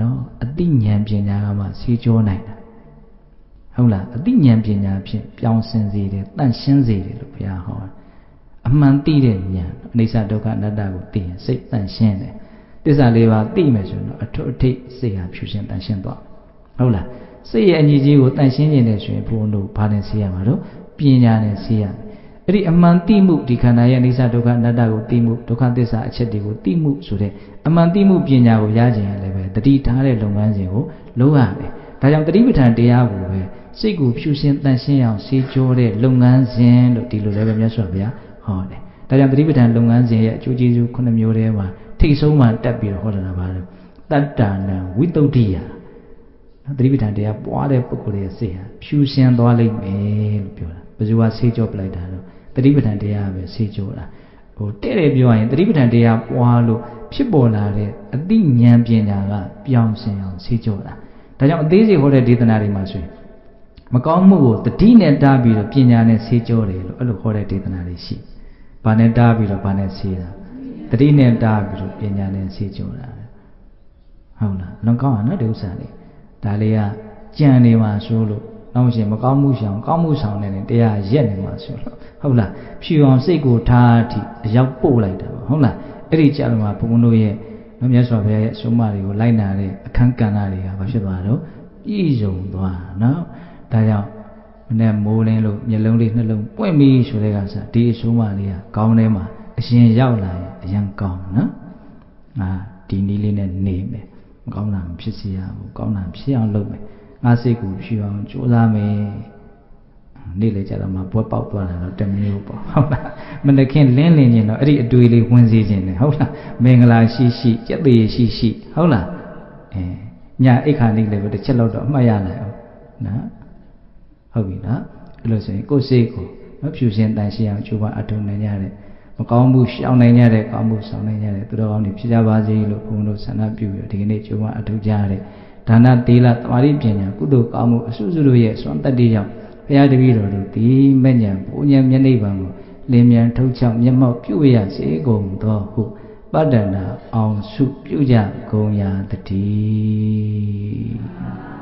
နော်အသိဉာဏ်ပညာကမှစေကြောနိုင်တာဟုတ်လားအသိဉာဏ်ပညာဖြင့်ပြောင်းစင်စေတယ်တန့်ရှင်းစေတယ်လို့ဘုရားဟောအမှန်သိတဲ့ဉာဏ်အနိစ္စဒုက္ခအနတ္တကိုသိရင်စိတ်တန့်ရှင်းတယ်သစ္စာလေးပါးသိမယ်ဆိုတော့အထွတ်အထိပ်စိတ်ဟာဖြူရှင်းတန့်ရှင်းသွားဟုတ်လားစိတ်ရဲ့အညစ်အကြေးကိုတန့်ရှင်းခြင်းနဲ့ဆိုရင်ဘုန်းတို့ဘာနဲ့ဆေးရမှာတော့ပညာနဲ့ဆေးရမယ်အဲ့ဒီအမှန်သိမှုဒီခန္ဓာရဲ့အနိစ္စဒုက္ခအနတ္တကိုသိမှုဒုက္ခသစ္စာအချက်တွေကိုသိမှုဆိုတဲ့အမှန်သိမှုပညာကိုရခြင်းလည်းပဲတတိထားတဲ့လုပ်ငန်းစဉ်ကိုလုပ်ရတယ်ဒါကြောင့်တတိပဋ္ဌာန်တရားကိုပဲစိတ်ကိုဖြူရှင်းတန့်ရှင်းအောင်ဆေးကြောတဲ့လုပ်ငန်းစဉ်လို့ဒီလိုလည်းပဲမြတ်စွာဘုရားဟောတယ်ဒါကြောင့်တတိပဋ္ဌာန်လုပ်ငန်းစဉ်ရဲ့အကျိုးကျေးဇူး9မျိုးထဲမှာထိတ်ဆုံးမှတက်ပြီးတော့ဟောတာပါလို့တတ္တနာဝိတ္တုဒ္ဓိယသတိပဋ္ဌာန်တရားပွားတဲ့ပုဂ္ဂိုလ်ရဲ့စိတ်ဟာဖြူရှင်းသွားလိမ့်မယ်လို့ပြောတာဘယ်သူကဆေးကြောပလိုက်တာတော့သတိပဋ္ဌာန်တရားပဲဆေးကြောတာဟိုတဲ့တယ်ပြောရင်သတိပဋ္ဌာန်တရားပွားလို့ဖြစ်ပေါ်လာတဲ့အသိဉာဏ်ပညာကပြောင်းစင်အောင်ဆေးကြောတာဒါကြောင့်အသေးစိတ်ဟောတဲ့ဒေသနာတွေမှာဆိုရင်မကောင်းမှုကိုတတိနဲ့တားပြီးတော့ပညာနဲ့ဆေးကြောတယ်လို့အဲ့လိုဟောတဲ့ဒေသနာတွေရှိဘာနဲ့တားပြီးတော့ဘာနဲ့ဆေးတာတတိနဲ့တားပြီးတော့ပညာနဲ့ဆေးကြောတာဟုတ်လားလွန်ကောင်းอ่ะနော်ဒီဥစ္စာလေးဒါလေးကကြံနေမှာဆိုလို့နောက်ရှင်မကောင်းမှုရှောင်ကောင်းမှုဆောင်နေတယ်တရားရက်နေမှာဆိုလို့ဟုတ်လားဖြူအောင်စိတ်ကိုထားအထိအရောက်ပို့လိုက်တာပေါ့ဟုတ်လားအဲ့ဒီကြတော့မှဘုံဘုံတို့ရဲ့နော်မြတ်စွာဘုရားရဲ့အဆုံးအမတွေကိုလိုက်နာတဲ့အခန်းကဏ္ဍတွေကဘာဖြစ်သွားတော့ပြည့်စုံသွားနော်ဒါကြောင့်မနေ့မိုးလင်းလို့မျက်လုံးလေးနှလုံးပွင့်ပြီးဆိုတဲ့ကစားဒီအဆုံးအမလေးကကောင်းထဲမှာအရှင်ရောက်လာရင်အရင်ကောင်းနော်ဒီနည်းလေးနဲ့နေမယ်မကောင်းတာမဖြစ်စေရဘူးကောင်းတာဖြစ်အောင်လုပ်မယ်ငါစိတ်ကိုဖြူအောင်ကြိုးစားမယ်နေ့လေကြတော့မှဘွက်ပေါက်သွားတာတော့တမျိုးပေါ့ဟုတ်လားမနခင်လင်းလင်းချင်းတော့အဲ့ဒီအတွေ့လေးဝင်စေခြင်းနဲ့ဟုတ်လားမင်္ဂလာရှိရှိကြက်သေးရှိရှိဟုတ်လားညာအိတ်ခါနေလည်းပဲတစ်ချက်လောက်တော့အမှတ်ရလိုက်အောင်နော်ဟုတ်ပြီနော်အဲ့လိုဆိုရင်ကိုယ်စိတ်ကိုဖြူရှင်တန်ရှင်းအောင်ကြိုးပမ်းအထောက်နိုင်ကြတဲ့မကောင်းမှုရှောင်နိုင်ကြတဲ့ကောင်းမှုဆောင်နိုင်ကြတဲ့သူတော်ကောင်းတွေဖြစ်ကြပါစေလို့ဘုန်းတော်ဆန္ဒပြုပြီးဒီကနေ့ကြိုးပမ်းအထောက်ကြတဲ့ဒါနသီလသမာဓိပညာကုသိုလ်ကောင်းမှုအစုစုတို့ရဲ့စွမ်းတတ္တိကြောင့်ဘုရားတပည့်တော်တို့ဒီမဲ့ညာဘုံညာမျက်နှိပ်ပံကိုလင်းမြန်ထုတ်ချောက်မျက်မှောက်ပြုရစေကုန်သောဟုပတ္တနာအောင်စုပြုကြကုန်ရာတည်း